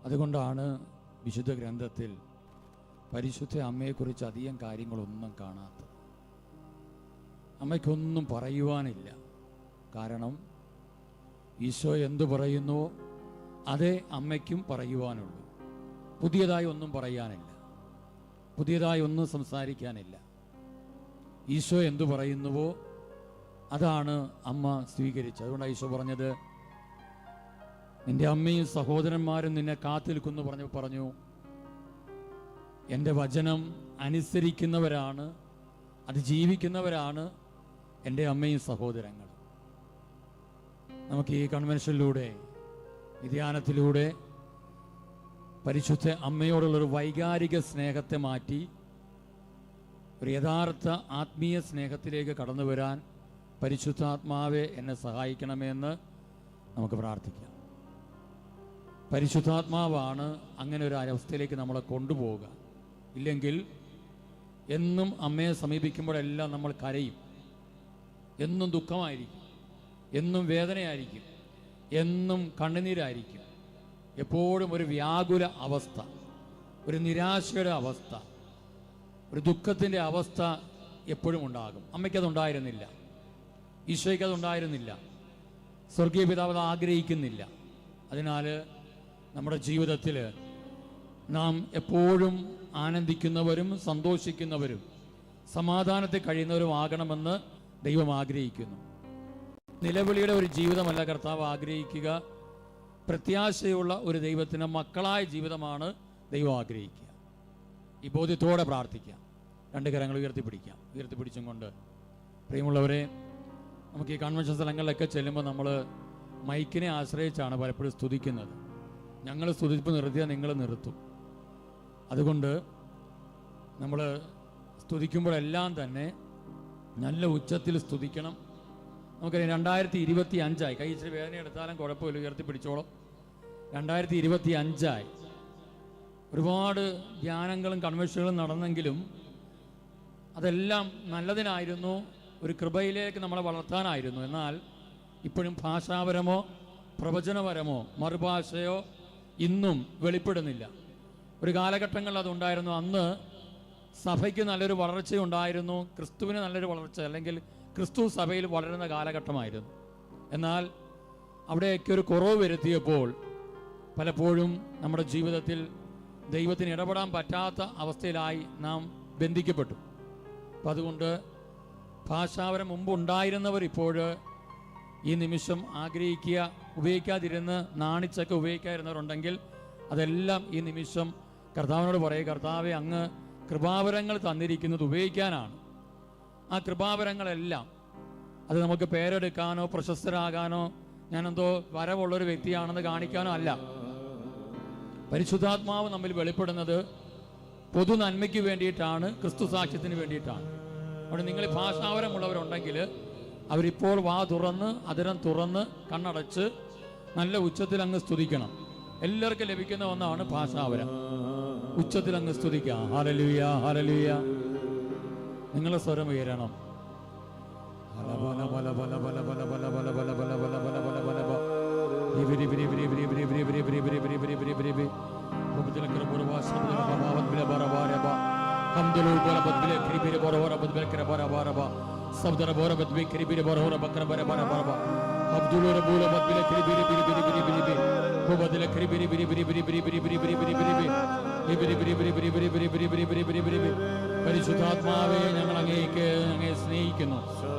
അതുകൊണ്ടാണ് വിശുദ്ധ ഗ്രന്ഥത്തിൽ പരിശുദ്ധ അമ്മയെക്കുറിച്ച് അധികം കാര്യങ്ങളൊന്നും കാണാത്തത്. അമ്മയ്ക്കൊന്നും പറയുവാനില്ല. കാരണം ഈശോ എന്തു പറയുന്നുവോ അതേ അമ്മയ്ക്കും പറയുവാനുള്ളൂ. പുതിയതായി ഒന്നും പറയാനില്ല, പുതിയതായി ഒന്നും സംസാരിക്കാനില്ല. ഈശോ എന്തു പറയുന്നുവോ അതാണ് അമ്മ സ്വീകരിച്ചത്. അതുകൊണ്ടാണ് ഈശോ പറഞ്ഞത്, നിന്റെ അമ്മയും സഹോദരന്മാരും നിന്നെ കാത്തിരിക്കുന്നു പറഞ്ഞു. എൻ്റെ വചനം അനുസരിക്കുന്നവരാണ്, അത് ജീവിക്കുന്നവരാണ് എൻ്റെ അമ്മയും സഹോദരങ്ങളും. നമുക്ക് ഈ കൺവെൻഷനിലൂടെ, ഈ ധ്യാനത്തിലൂടെ പരിശുദ്ധ അമ്മയോടുള്ളൊരു വൈകാരിക സ്നേഹത്തെ മാറ്റി ഒരു യഥാർത്ഥ ആത്മീയ സ്നേഹത്തിലേക്ക് കടന്നു വരാൻ പരിശുദ്ധാത്മാവെ എന്നെ സഹായിക്കണമെന്ന് നമുക്ക് പ്രാർത്ഥിക്കാം. പരിശുദ്ധാത്മാവാണ് അങ്ങനെ ഒരു അവസ്ഥയിലേക്ക് നമ്മളെ കൊണ്ടുപോവുക. ഇല്ലെങ്കിൽ എന്നും അമ്മയെ സമീപിക്കുമ്പോഴെല്ലാം നമ്മൾ കരയും, എന്നും ദുഃഖമായിരിക്കും, എന്നും വേദനയായിരിക്കും, എന്നും കണ്ണുനീരായിരിക്കും. എപ്പോഴും ഒരു വ്യാകുല അവസ്ഥ, ഒരു നിരാശയുടെ അവസ്ഥ, ഒരു ദുഃഖത്തിൻ്റെ അവസ്ഥ എപ്പോഴും ഉണ്ടാകും. അമ്മയ്ക്കതുണ്ടായിരുന്നില്ല, ഈശോയ്ക്കതുണ്ടായിരുന്നില്ല, സ്വർഗീയ പിതാവ് അത് ആഗ്രഹിക്കുന്നില്ല. അതിനാൽ നമ്മുടെ ജീവിതത്തിൽ നാം എപ്പോഴും ആനന്ദിക്കുന്നവരും സന്തോഷിക്കുന്നവരും സമാധാനത്തിൽ കഴിയുന്നവരും ആകണമെന്ന് ദൈവം ആഗ്രഹിക്കുന്നു. നിലവിളിയുടെ ഒരു ജീവിതമല്ല കർത്താവ് ആഗ്രഹിക്കുക, പ്രത്യാശയുള്ള ഒരു ദൈവത്തിന് മക്കളായ ജീവിതമാണ് ദൈവം ആഗ്രഹിക്കുക. ഈ ബോധ്യത്തോടെ പ്രാർത്ഥിക്കാം. രണ്ട് കരങ്ങൾ ഉയർത്തിപ്പിടിച്ചും കൊണ്ട് പ്രിയമുള്ളവരെ, നമുക്ക് ഈ കൺവെൻഷൻ സ്ഥലങ്ങളിലൊക്കെ ചെല്ലുമ്പോൾ നമ്മൾ മൈക്കിനെ ആശ്രയിച്ചാണ് പലപ്പോഴും സ്തുതിക്കുന്നത്. ഞങ്ങൾ സ്തുതിപ്പ് നിർത്തിയാൽ നിങ്ങൾ നിർത്തും. അതുകൊണ്ട് നമ്മൾ സ്തുതിക്കുമ്പോഴെല്ലാം തന്നെ നല്ല ഉച്ചത്തിൽ സ്തുതിക്കണം. നമുക്കറിയാം 2025 കൈ ഇച്ചിരി വേദന എടുത്താലും കുഴപ്പമില്ല, ഉയർത്തിപ്പിടിച്ചോളം. 2025 ഒരുപാട് ധ്യാനങ്ങളും കൺവെൻഷനുകളും നടന്നെങ്കിലും അതെല്ലാം നല്ലതിനായിരുന്നു, ഒരു കൃപയിലേക്ക് നമ്മളെ വളർത്താനായിരുന്നു. എന്നാൽ ഇപ്പോഴും ഭാഷാപരമോ പ്രവചനപരമോ മറുഭാഷയോ ഇന്നും വെളിപ്പെടുന്നില്ല. ഒരു കാലഘട്ടങ്ങളിൽ അതുണ്ടായിരുന്നു. അന്ന് സഭയ്ക്ക് നല്ലൊരു വളർച്ചയുണ്ടായിരുന്നു, ക്രിസ്തുവിന് നല്ലൊരു വളർച്ച, അല്ലെങ്കിൽ ക്രിസ്തു സഭയിൽ വളരുന്ന കാലഘട്ടമായിരുന്നു. എന്നാൽ അവിടെയൊക്കെ ഒരു കുറവ് വരുത്തിയപ്പോൾ പലപ്പോഴും നമ്മുടെ ജീവിതത്തിൽ ദൈവത്തിന് ഇടപെടാൻ പറ്റാത്ത അവസ്ഥയിലായി നാം ബന്ധിക്കപ്പെട്ടു. അപ്പം അതുകൊണ്ട് ഭാഷാപരം മുമ്പ് ഉണ്ടായിരുന്നവർ ഇപ്പോൾ ഈ നിമിഷം ആഗ്രഹിക്കുക, ഉപയോഗിക്കാതിരുന്ന് നാണിച്ചൊക്കെ ഉപയോഗിക്കാതിരുന്നവരുണ്ടെങ്കിൽ അതെല്ലാം ഈ നിമിഷം കർത്താവിനോട് പറയുക, കർത്താവെ അങ്ങ് കൃപാവരങ്ങൾ തന്നിരിക്കുന്നത് ഉപയോഗിക്കാനാണ്. ആ കൃപാവരങ്ങളെല്ലാം അത് നമുക്ക് പേരെടുക്കാനോ പ്രശസ്തരാകാനോ ഞാനെന്തോ വരവുള്ളൊരു വ്യക്തിയാണെന്ന് കാണിക്കാനോ അല്ല. പരിശുദ്ധാത്മാവ് നമ്മിൽ വെളിപ്പെടുന്നത് പൊതു നന്മയ്ക്ക് വേണ്ടിയിട്ടാണ്, ക്രിസ്തു സാക്ഷ്യത്തിന് വേണ്ടിയിട്ടാണ്. അവിടെ നിങ്ങൾ ഭാഷാവരമുള്ളവരുണ്ടെങ്കിൽ അവരിപ്പോൾ വാ തുറന്ന് അതിരം തുറന്ന് കണ്ണടച്ച് നല്ല ഉച്ചത്തിൽ അങ്ങ് സ്തുതിക്കണം. എല്ലാവർക്കും ലഭിക്കുന്ന ഒന്നാണ് ഭാഷാവരം. ഉച്ചത്തിൽ അങ്ങ് സ്തുതിക്കാം. Hallelujah hallelujah. നിങ്ങളുടെ സ്വരം ഉയരണം.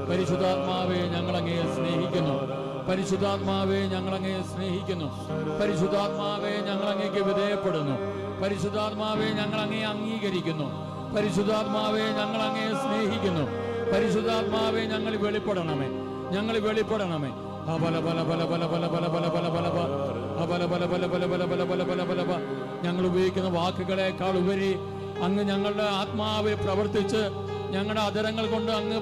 പരിശുദ്ധാത്മാവേ ഞങ്ങൾ അങ്ങയെ സ്നേഹിക്കുന്നു. പരിശുദ്ധാത്മാവേ ഞങ്ങൾ അങ്ങയെ സ്നേഹിക്കുന്നു. പരിശുദ്ധാത്മാവേ ഞങ്ങൾ അങ്ങയെ സ്നേഹിക്കുന്നു. പരിശുദ്ധാത്മാവേ ഞങ്ങൾ അങ്ങേക്ക് വിധേയപ്പെടുന്നു. പരിശുദ്ധാത്മാവേ ഞങ്ങൾ അങ്ങയെ അംഗീകരിക്കുന്നു. പരിശുദ്ധാത്മാവേ ഞങ്ങൾ അങ്ങയെ സ്നേഹിക്കുന്നു. പരിശുദ്ധാത്മാവേ ഞങ്ങൾ വെളിപ്പെടണമേ, ഞങ്ങൾ വെളിപ്പെടണമേ. ഞങ്ങൾ ഉപയോഗിക്കുന്ന വാക്കുകളെക്കാൾ ഉപരി അങ്ങ് ഞങ്ങളുടെ ആത്മാവിൽ പ്രവർത്തിച്ച് ഞങ്ങളുടെ അധരങ്ങൾ കൊണ്ട് അങ്ങ്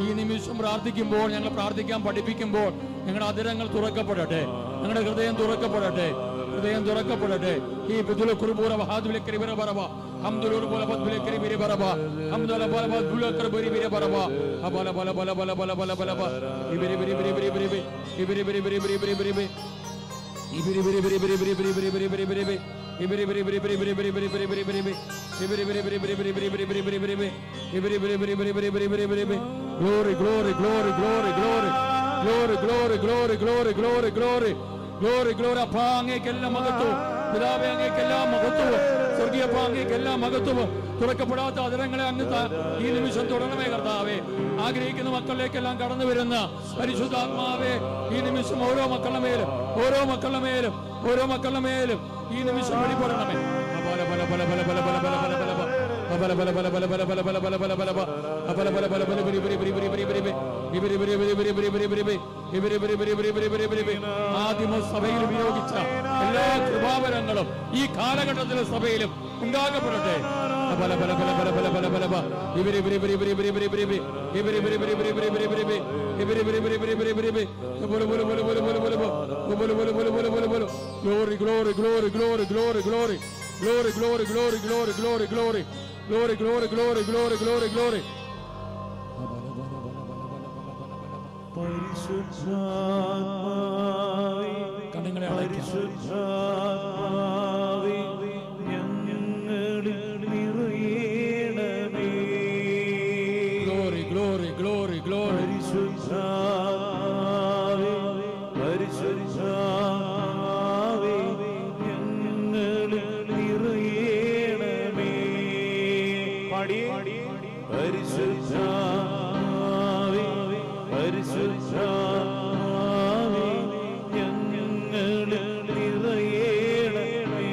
ഈ നിമിഷം പ്രാർത്ഥിക്കുമ്പോൾ, ഞങ്ങൾ പ്രാർത്ഥിക്കാൻ പഠിപ്പിക്കുമ്പോൾ ഞങ്ങളുടെ അധരങ്ങൾ തുറക്കപ്പെടട്ടെ, ഞങ്ങളുടെ ഹൃദയം തുറക്കപ്പെടട്ടെ, ഹൃദയം തുറക്കപ്പെടട്ടെ. ഈ ബുദ്ധുല കുറുബൂറ വഹാദുലെ കരിബറ ബറബ ഹംദുലൂർ ബല ബദ്ബിലെ കരിബിരെ ബറബ ഹംദുല ബല ബദ്ബുല കരിബിരെ ബറബ ബല ബല ബല ബല ബല ബല ബല ബല ഇബിരി ബിരി ബിരി ബിരി ബിരി ഇബിരി ബിരി ബിരി ബിരി ബിരി ബിരി Glory, glory, glory, glory, glory, glory, glory, glory, glory, glory, glory, glory, glory. അപ്പാ അങ്ങേക്കെല്ലാം മഹത്വവും, പിതാവേ അങ്ങേക്കെല്ലാം മഹത്വവും, സ്വർഗീയ അപ്പാ അങ്ങേക്കെല്ലാം മഹത്വവും. തുറക്കപ്പെടാത്ത അതിരങ്ങളെ അങ്ങ് ഈ നിമിഷം തുടരണമേ കർത്താവേ. ആഗ്രഹിക്കുന്ന മക്കളിലേക്കെല്ലാം കടന്നു വരുന്ന പരിശുദ്ധാത്മാവേ, ഈ നിമിഷം ഓരോ മക്കളുടെ മേലും ഓരോ മക്കളുടെ മേലും ഓരോ മക്കളുടെ മേലും ഈ നിമിഷം വെളിപ്പെടണമേ. പല പല പല പല പല പല പല പല പല പല പല പല പല പല പല പല പല പല പല ആദിമ സഭയിൽ ഉപയോഗിച്ച എല്ലാ കൃപാവരങ്ങളും ഈ കാലഘട്ടത്തിലെ സഭയിലും ഉണ്ടാകപ്പെടട്ടെ. പല പല പല പല പല പല പല Glory, glory, glory, glory, glory, glory, glory, glory, glory, glory, glory, glory, glory, glory, glory, glory, glory, glory. പരിശുദ്ധാത്മാവേ, പരിശുദ്ധാത്മാവേ, ഞങ്ങളിൽ നിറയണമേ. Glory, glory, glory, glory. പരിശുദ്ധാത്മാവേ, പരിശുദ്ധാത്മാവേ, ഞങ്ങളിൽ നിറയണമേ. പരിശുദ്ധാത്മാവേ, പരിശുദ്ധാത്മാവേ, ഞങ്ങളിൽ നിറയണമേ.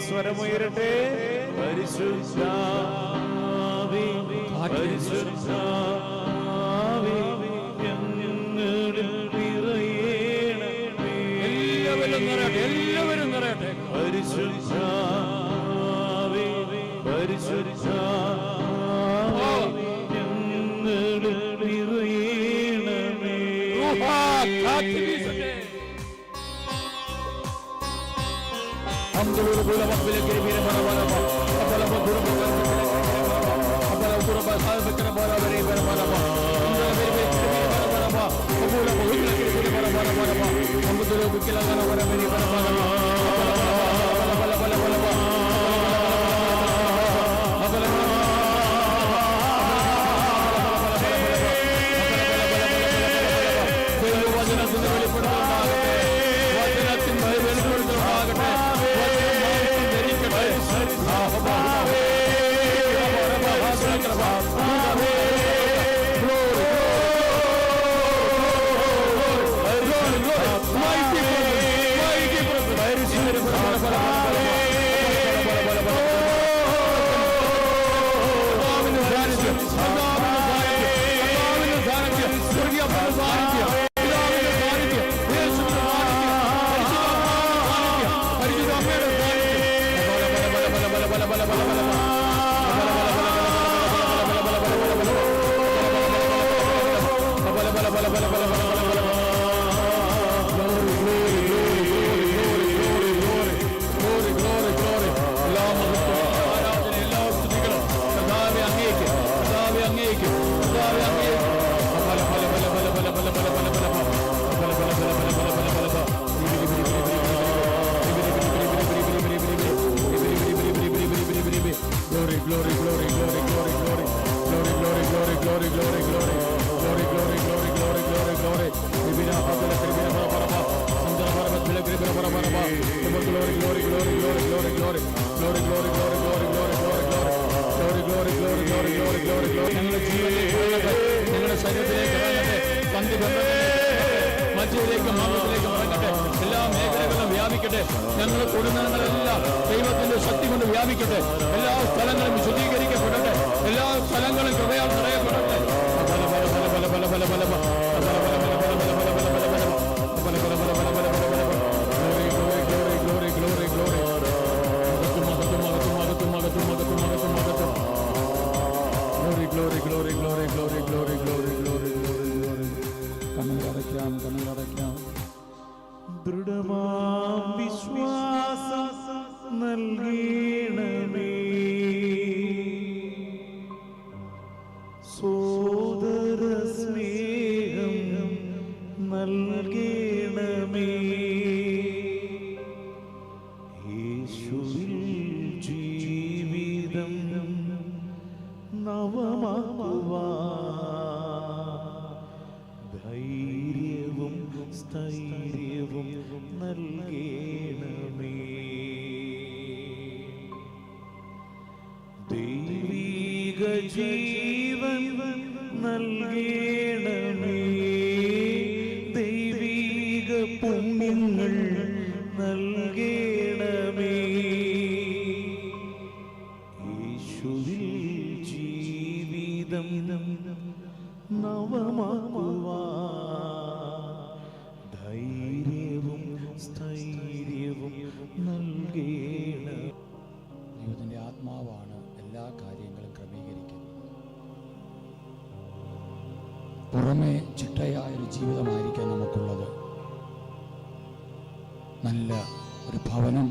സ്വരമുയരട്ടെ. പരിശുദ്ധാത്മാവേ, പരിശുദ്ധാത്മാവേ, ഞങ്ങളിൽ നിറയണമേ. എല്ലാവരും നിറയട്ടെ. പരിശുദ്ധാത്മാവേ, പരിശുദ്ധാത്മാവേ, ഞങ്ങളിൽ നിറയണമേ. ഞങ്ങളുടെ ശരീരത്തിലേക്ക് ഇറങ്ങട്ടെ. പന്തി മധ്യയിലേക്കും മാർഗത്തിലേക്കും ഇറങ്ങട്ടെ. എല്ലാ മേഖലകളിലും വ്യാപിക്കട്ടെ. ഞങ്ങളുടെ കുടുംബങ്ങളെല്ലാം ദൈവത്തിന്റെ ശക്തി കൊണ്ട് വ്യാപിക്കട്ടെ. എല്ലാ സ്ഥലങ്ങളും ശുദ്ധീകരിക്കപ്പെടട്ടെ. എല്ലാ സ്ഥലങ്ങളും കൃപയാൽ നിറയപ്പെടട്ടെ. ദൃഢമാം വിശ്വാസം നൽകണമേ. സോദര സ്നേഹത്താൽ യേശുവിൽ ജീവിതം നവമാക്കുവാൻ ധൈര്യവും സ്ഥൈര്യവും നൽകേണമേ. ദൈവീക ജീവൻ നൽകേണമേ. ദൈവീക പുണ്യങ്ങൾ നൽകേണമേ. യേശുവിൽ ജീവിതം നവമാക്കുവാൻ ധൈര്യവും സ്ഥൈര്യവും നൽകേണം. ദൈവത്തിൻ്റെ ആത്മാവാണ് എല്ലാ കാര്യങ്ങളും ക്രമീകരിക്കുന്നത്. പുറമെ ചിട്ടയായൊരു ജീവിതമായിരിക്കാം നമുക്കുള്ളത്. നല്ല ഒരു ഭവനം,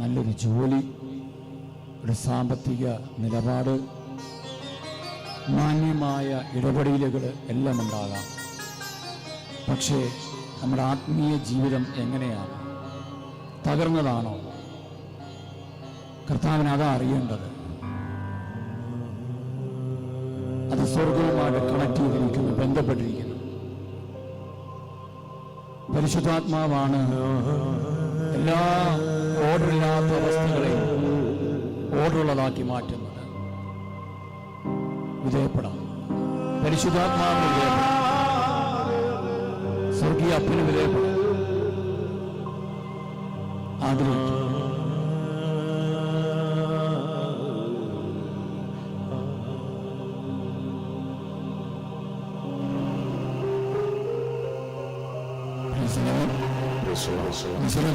നല്ലൊരു ജോലി, ഒരു സാമ്പത്തിക നിലപാട്, മാന്യമായ ഇടപെടലുകൾ എല്ലാം ഉണ്ടാകാം. പക്ഷേ നമ്മുടെ ആത്മീയ ജീവിതം എങ്ങനെയാണ്? തകർന്നതാണോ? കർത്താവിന് അതാ അറിയേണ്ടത്. അത് സ്വർഗവുമായിട്ട് കണക്ട് ചെയ്തിരിക്കുന്നു, ബന്ധപ്പെട്ടിരിക്കുന്നു. പരിശുദ്ധാത്മാവാണ് എല്ലാ ഓർഡറില്ലാത്ത അവസ്ഥകളെയും ഓർഡറുള്ളതാക്കി മാറ്റുന്നത്. വിധേയപ്പെടാം. പരിശുദ്ധാത്മാവിന് വിധേയപ്പെടാം. സ്വർഗീയ അപ്പന് വിധേയപ്പെടാം. ആഗ്രഹിക്കും.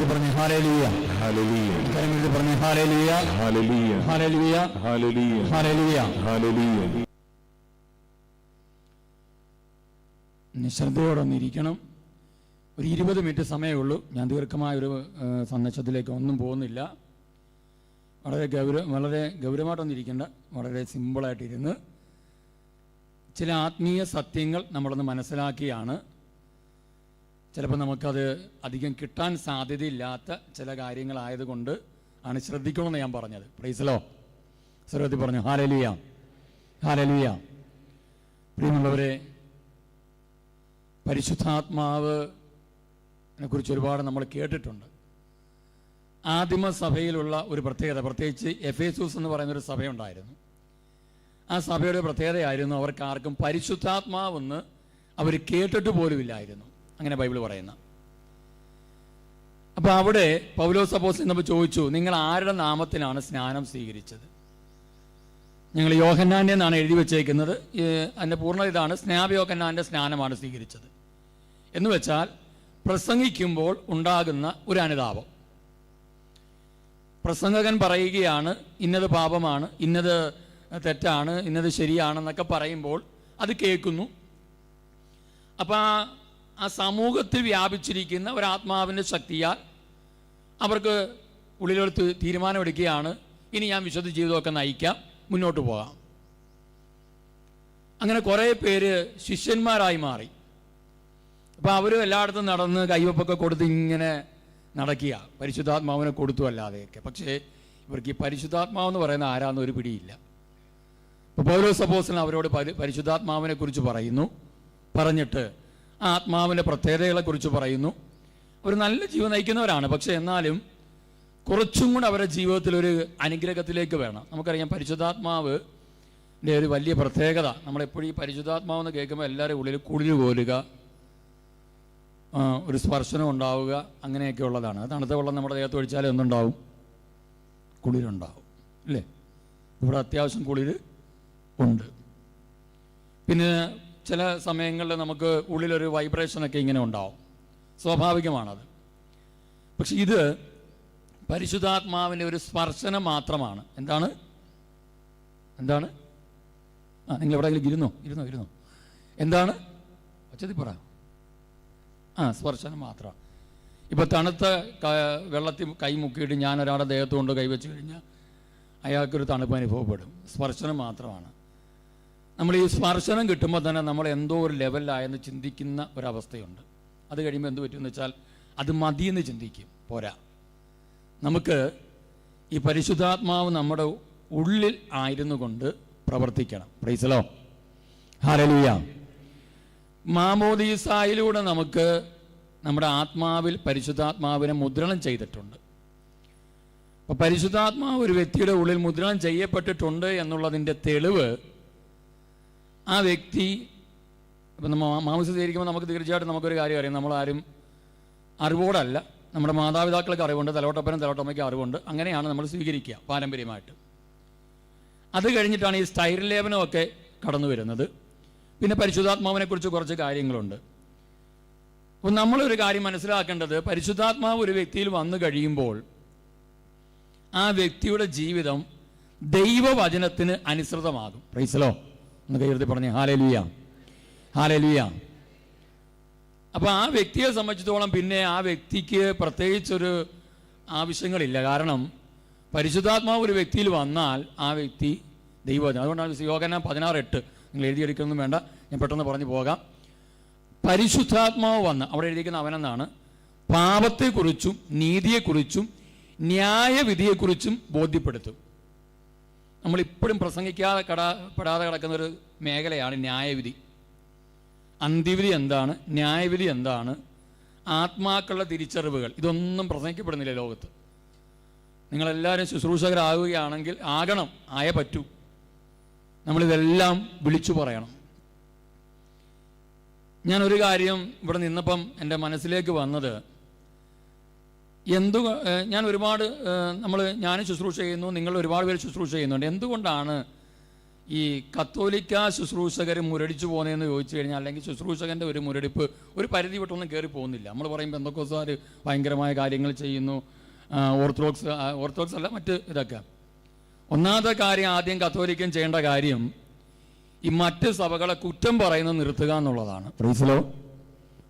പറഞ്ഞ ഹല്ലേലൂയ, ഹല്ലേലൂയ. കരങ്ങളിൽ പറഞ്ഞ hallelujah, hallelujah, hallelujah, hallelujah, hallelujah, hallelujah. നിശ്ചലതയോടൊന്നിരിക്കണം. ഒരു 20 മിനിറ്റ് സമയമേ ഉള്ളൂ. ഞാൻ ദീർഘമായൊരു സന്ദേശത്തിലേക്ക് ഒന്നും പോകുന്നില്ല. വളരെ ഗൗരവമായിട്ടൊന്നിരിക്കേണ്ട, വളരെ സിമ്പിളായിട്ടിരുന്ന് ചില ആത്മീയ സത്യങ്ങൾ നമ്മളൊന്ന് മനസ്സിലാക്കിയാണ്. ചിലപ്പോൾ നമുക്കത് അധികം കിട്ടാൻ സാധ്യതയില്ലാത്ത ചില കാര്യങ്ങളായതുകൊണ്ട് ആണ് ശ്രദ്ധിക്കണമെന്ന് ഞാൻ പറഞ്ഞത്. പ്രൈസലോ, സർവ്വത്തിൽ പറഞ്ഞു ഹല്ലേലൂയ, ഹല്ലേലൂയ. പ്രിയമുള്ളവരെ, പരിശുദ്ധാത്മാവിനെ കുറിച്ച് ഒരുപാട് നമ്മൾ കേട്ടിട്ടുണ്ട്. ആദിമ സഭയിലുള്ള ഒരു പ്രത്യേകത, പ്രത്യേകിച്ച് എഫേസൂസ് എന്ന് പറയുന്നൊരു സഭയുണ്ടായിരുന്നു. ആ സഭയുടെ പ്രത്യേകതയായിരുന്നു അവർക്ക് ആർക്കും പരിശുദ്ധാത്മാവെന്ന് അവർ കേട്ടിട്ട് പോലുമില്ലായിരുന്നു. അങ്ങനെ ബൈബിൾ പറയുന്ന. അപ്പോൾ അവിടെ പൗലോസ് അപ്പോസ്തലൻ നമ്മൾ ചോദിച്ചു, നിങ്ങൾ ആരുടെ നാമത്തിലാണ് സ്നാനം സ്വീകരിച്ചത്? ഞങ്ങൾ യോഹന്നാൻ്റെ എന്നാണ് എഴുതി വെച്ചേക്കുന്നത്. അതിൻ്റെ പൂർണ്ണ ഇതാണ്, സ്നാപയോഹന്നാൻ്റെ സ്നാനമാണ് സ്വീകരിച്ചത്. എന്ന് വെച്ചാൽ പ്രസംഗിക്കുമ്പോൾ ഉണ്ടാകുന്ന ഒരു അനുതാപം. പ്രസംഗകൻ പറയുകയാണ് ഇന്നത് പാപമാണ്, ഇന്നത് തെറ്റാണ്, ഇന്നത് ശരിയാണെന്നൊക്കെ പറയുമ്പോൾ അത് കേൾക്കുന്നു. അപ്പം ആ സമൂഹത്തിൽ വ്യാപിച്ചിരിക്കുന്ന ഒരാത്മാവിൻ്റെ ശക്തിയാൽ അവർക്ക് ഉള്ളിലൊരു തീരുമാനമെടുക്കുകയാണ്, ഇനി ഞാൻ വിശുദ്ധ ജീവിതമൊക്കെ നയിക്കാം, മുന്നോട്ട് പോകാം. അങ്ങനെ കുറേ പേര് ശിഷ്യന്മാരായി മാറി. അപ്പോൾ അവരും എല്ലായിടത്തും നടന്ന് കൈവപ്പൊക്കെ കൊടുത്ത് ഇങ്ങനെ നടക്കുക, പരിശുദ്ധാത്മാവിനെ കൊടുത്തു അല്ലാതെയൊക്കെ. പക്ഷേ ഇവർക്ക് ഈ പരിശുദ്ധാത്മാവെന്ന് പറയുന്ന ആരാന്നൊരു പിടിയില്ല. ഇപ്പോൾ പൗലോസ് അപ്പോസ്തലൻ അവരോട് പരിശുദ്ധാത്മാവിനെ കുറിച്ച് പറയുന്നു. പറഞ്ഞിട്ട് ആ ആത്മാവിൻ്റെ പ്രത്യേകതകളെക്കുറിച്ച് പറയുന്നു. ഒരു നല്ല ജീവൻ നയിക്കുന്നവരാണ്, പക്ഷെ എന്നാലും കുറച്ചും കൂടെ അവരുടെ ജീവിതത്തിൽ ഒരു അനുഗ്രഹത്തിലേക്ക് വേണം. നമുക്കറിയാം പരിശുദ്ധാത്മാവിൻ്റെ ഒരു വലിയ പ്രത്യേകത, നമ്മളെപ്പോഴും ഈ പരിശുദ്ധാത്മാവെന്ന് കേൾക്കുമ്പോൾ എല്ലാവരും ഉള്ളിൽ കുളിര് പോരുക, ഒരു സ്പർശനം ഉണ്ടാവുക, അങ്ങനെയൊക്കെ ഉള്ളതാണ്. തണുത്ത വെള്ളം നമ്മുടെ ദേഹത്ത് ഒഴിച്ചാലേ ഒന്നുണ്ടാവും, കുളിരുണ്ടാവും, അല്ലേ? ഇവിടെ അത്യാവശ്യം കുളിര് ഉണ്ട്. പിന്നെ ചില സമയങ്ങളിൽ നമുക്ക് ഉള്ളിലൊരു വൈബ്രേഷനൊക്കെ ഇങ്ങനെ ഉണ്ടാവും, സ്വാഭാവികമാണത്. പക്ഷെ ഇത് പരിശുദ്ധാത്മാവിൻ്റെ ഒരു സ്പർശനം മാത്രമാണ്. എന്താണ്? നിങ്ങൾ എവിടെയെങ്കിലും ഇരുന്നോ? എന്താണ്? ഒച്ചത്തിൽ പറ. സ്പർശനം മാത്രം. ഇപ്പം തണുത്ത വെള്ളത്തിൽ കൈ മുക്കിയിട്ട് ഞാൻ ഒരാളുടെ ദേഹത്ത് കൊണ്ട് കൈവച്ച് കഴിഞ്ഞാൽ അയാൾക്കൊരു തണുപ്പ് അനുഭവപ്പെടും. സ്പർശനം മാത്രമാണ്. നമ്മൾ ഈ സ്പർശനം കിട്ടുമ്പോൾ തന്നെ നമ്മൾ എന്തോ ഒരു ലെവലിലായെന്ന് ചിന്തിക്കുന്ന ഒരവസ്ഥയുണ്ട്. അത് കഴിയുമ്പോൾ എന്ത് പറ്റുമെന്ന് വെച്ചാൽ അത് മതിയെന്ന് ചിന്തിക്കും. പോരാ, നമുക്ക് ഈ പരിശുദ്ധാത്മാവ് നമ്മുടെ ഉള്ളിൽ ആയിരുന്നു കൊണ്ട് പ്രവർത്തിക്കണം. Price the Lord. ഹല്ലേലൂയ. മാമോദീസായിലൂടെ നമുക്ക് നമ്മുടെ ആത്മാവിൽ പരിശുദ്ധാത്മാവിനെ മുദ്രണം ചെയ്തിട്ടുണ്ട്. അപ്പോൾ പരിശുദ്ധാത്മാവ് ഒരു വ്യക്തിയുടെ ഉള്ളിൽ മുദ്രണം ചെയ്യപ്പെട്ടിട്ടുണ്ട് എന്നുള്ളതിൻ്റെ തെളിവ് ആ വ്യക്തി ഇപ്പം നമ്മൾ മാംസം സ്വീകരിക്കുമ്പോൾ നമുക്ക് തീർച്ചയായിട്ടും നമുക്കൊരു കാര്യം അറിയാം. നമ്മളാരും അറിവോടല്ല, നമ്മുടെ മാതാപിതാക്കൾക്ക് അറിവുണ്ട്, തലോട്ടപ്പനും തലോട്ടമ്മയ്ക്ക് അറിവുണ്ട്. അങ്ങനെയാണ് നമ്മൾ സ്വീകരിക്കുക പാരമ്പര്യമായിട്ട്. അത് കഴിഞ്ഞിട്ടാണ് ഈ സ്ഥൈര്യലേപനമൊക്കെ കടന്നു വരുന്നത്. പിന്നെ പരിശുദ്ധാത്മാവിനെക്കുറിച്ച് കുറച്ച് കാര്യങ്ങളുണ്ട്. അപ്പോൾ നമ്മളൊരു കാര്യം മനസ്സിലാക്കേണ്ടത്, പരിശുദ്ധാത്മാവ് ഒരു വ്യക്തിയിൽ വന്നു കഴിയുമ്പോൾ ആ വ്യക്തിയുടെ ജീവിതം ദൈവവചനത്തിന് അനുസൃതമാകും. Price the Lord. ഒന്ന് കൈയ്യർത്തി പറഞ്ഞേ ഹല്ലേലൂയ, ഹല്ലേലൂയ. അപ്പോൾ ആ വ്യക്തിയെ സംബന്ധിച്ചിടത്തോളം പിന്നെ ആ വ്യക്തിക്ക് പ്രത്യേകിച്ചൊരു ആവശ്യങ്ങളില്ല. കാരണം പരിശുദ്ധാത്മാവ് ഒരു വ്യക്തിയിൽ വന്നാൽ ആ വ്യക്തി ദൈവവചനം. അതുകൊണ്ടാണ് യോഹന്നാൻ 16:8 നിങ്ങൾ എഴുതിയെടുക്കൊന്നും വേണ്ട, ഞാൻ പെട്ടെന്ന് പറഞ്ഞു പോകാം. പരിശുദ്ധാത്മാവ് വന്ന് അവിടെ എഴുതിയിരിക്കുന്ന അവനെന്നാണ് പാപത്തെക്കുറിച്ചും നീതിയെക്കുറിച്ചും ന്യായവിധിയെക്കുറിച്ചും ബോധ്യപ്പെടുത്തും. നമ്മളിപ്പോഴും പ്രസംഗിക്കാതെ പെടാതെ കിടക്കുന്നൊരു മേഖലയാണ് ന്യായവിധി. അന്ത്യവിധി എന്താണ്, ന്യായവിധി എന്താണ്, ആത്മാക്കളുടെ തിരിച്ചറിവുകൾ, ഇതൊന്നും പ്രസംഗിക്കപ്പെടുന്നില്ല ലോകത്ത്. നിങ്ങളെല്ലാവരും ശുശ്രൂഷകരാകുകയാണെങ്കിൽ ആകണം, ആയേ പറ്റൂ. നമ്മളിതെല്ലാം വിളിച്ചു പറയണം. ഞാനൊരു കാര്യം ഇവിടെ നിന്നപ്പം എൻ്റെ മനസ്സിലേക്ക് വന്നത്, ഞാൻ ഒരുപാട് ഞാനും ശുശ്രൂഷ ചെയ്യുന്നു, നിങ്ങൾ ഒരുപാട് പേര് ശുശ്രൂഷ ചെയ്യുന്നുണ്ട്. എന്തുകൊണ്ടാണ് ഈ കത്തോലിക്ക ശുശ്രൂഷകർ മുരടിച്ചു പോകുന്നതെന്ന് ചോദിച്ചു കഴിഞ്ഞാൽ, അല്ലെങ്കിൽ ശുശ്രൂഷകൻ്റെ ഒരു മുരടിപ്പ് ഒരു പരിധി വിട്ടൊന്നും കയറി പോകുന്നില്ല. നമ്മൾ പറയുമ്പോൾ പെന്തക്കോസ്തുകാർ ഭയങ്കരമായ കാര്യങ്ങൾ ചെയ്യുന്നു, ഓർത്തഡോക്സ് അല്ല മറ്റ് ഇതൊക്കെ. ഒന്നാമത്തെ കാര്യം, ആദ്യം കത്തോലിക്കൻ ചെയ്യേണ്ട കാര്യം ഈ മറ്റ് സഭകളെ കുറ്റം പറയുന്നത് നിർത്തുക എന്നുള്ളതാണ്. Price the Lord.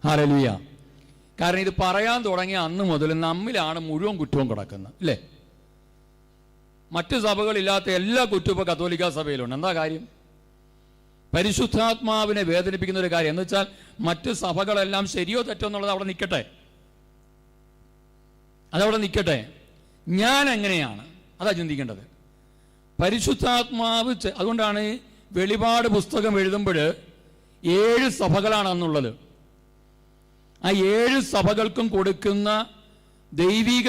ഹല്ലേലൂയ. കാരണം ഇത് പറയാൻ തുടങ്ങിയ അന്ന് മുതൽ നമ്മിലാണ് മുഴുവൻ കുറ്റവും കിടക്കുന്നത്, അല്ലേ? മറ്റ് സഭകളില്ലാത്ത എല്ലാ കുറ്റവും ഇപ്പോൾ കത്തോലിക്ക സഭയിലുണ്ട്. എന്താ കാര്യം? പരിശുദ്ധാത്മാവിനെ വേദനിപ്പിക്കുന്ന ഒരു കാര്യം എന്ന് വെച്ചാൽ മറ്റ് സഭകളെല്ലാം ശരിയോ തെറ്റോ എന്നുള്ളത് അവിടെ നിൽക്കട്ടെ, അതവിടെ നിൽക്കട്ടെ. ഞാൻ എങ്ങനെയാണ് അതാ ചിന്തിക്കേണ്ടത്. പരിശുദ്ധാത്മാവ് അതുകൊണ്ടാണ് വെളിപാട് പുസ്തകം എഴുതുമ്പോൾ 7 സഭകളാണെന്നുള്ളത്. ആ 7 സഭകൾക്കും കൊടുക്കുന്ന ദൈവിക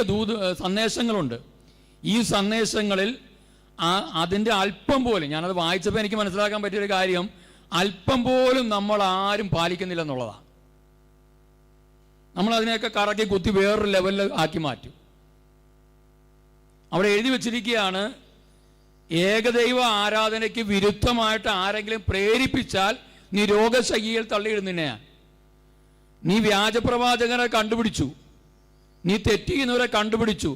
സന്ദേശങ്ങളുണ്ട്. ഈ സന്ദേശങ്ങളിൽ അതിൻ്റെ അല്പം പോലും, ഞാനത് വായിച്ചപ്പോൾ എനിക്ക് മനസ്സിലാക്കാൻ പറ്റിയൊരു കാര്യം, അല്പം പോലും നമ്മൾ ആരും പാലിക്കുന്നില്ല എന്നുള്ളതാണ്. നമ്മളതിനെയൊക്കെ കറക്കി കുത്തി വേറൊരു ലെവലിൽ ആക്കി മാറ്റും. അവിടെ എഴുതി വച്ചിരിക്കുകയാണ്, ഏകദൈവ ആരാധനയ്ക്ക് വിരുദ്ധമായിട്ട് ആരെങ്കിലും പ്രേരിപ്പിച്ചാൽ നീ രോഗശയ്യയിൽ തള്ളിയിടുന്നതിനെ, നീ വ്യാജപ്രവാചകനെ കണ്ടുപിടിച്ചു, നീ തെറ്റിയുന്നവരെ കണ്ടുപിടിച്ചു,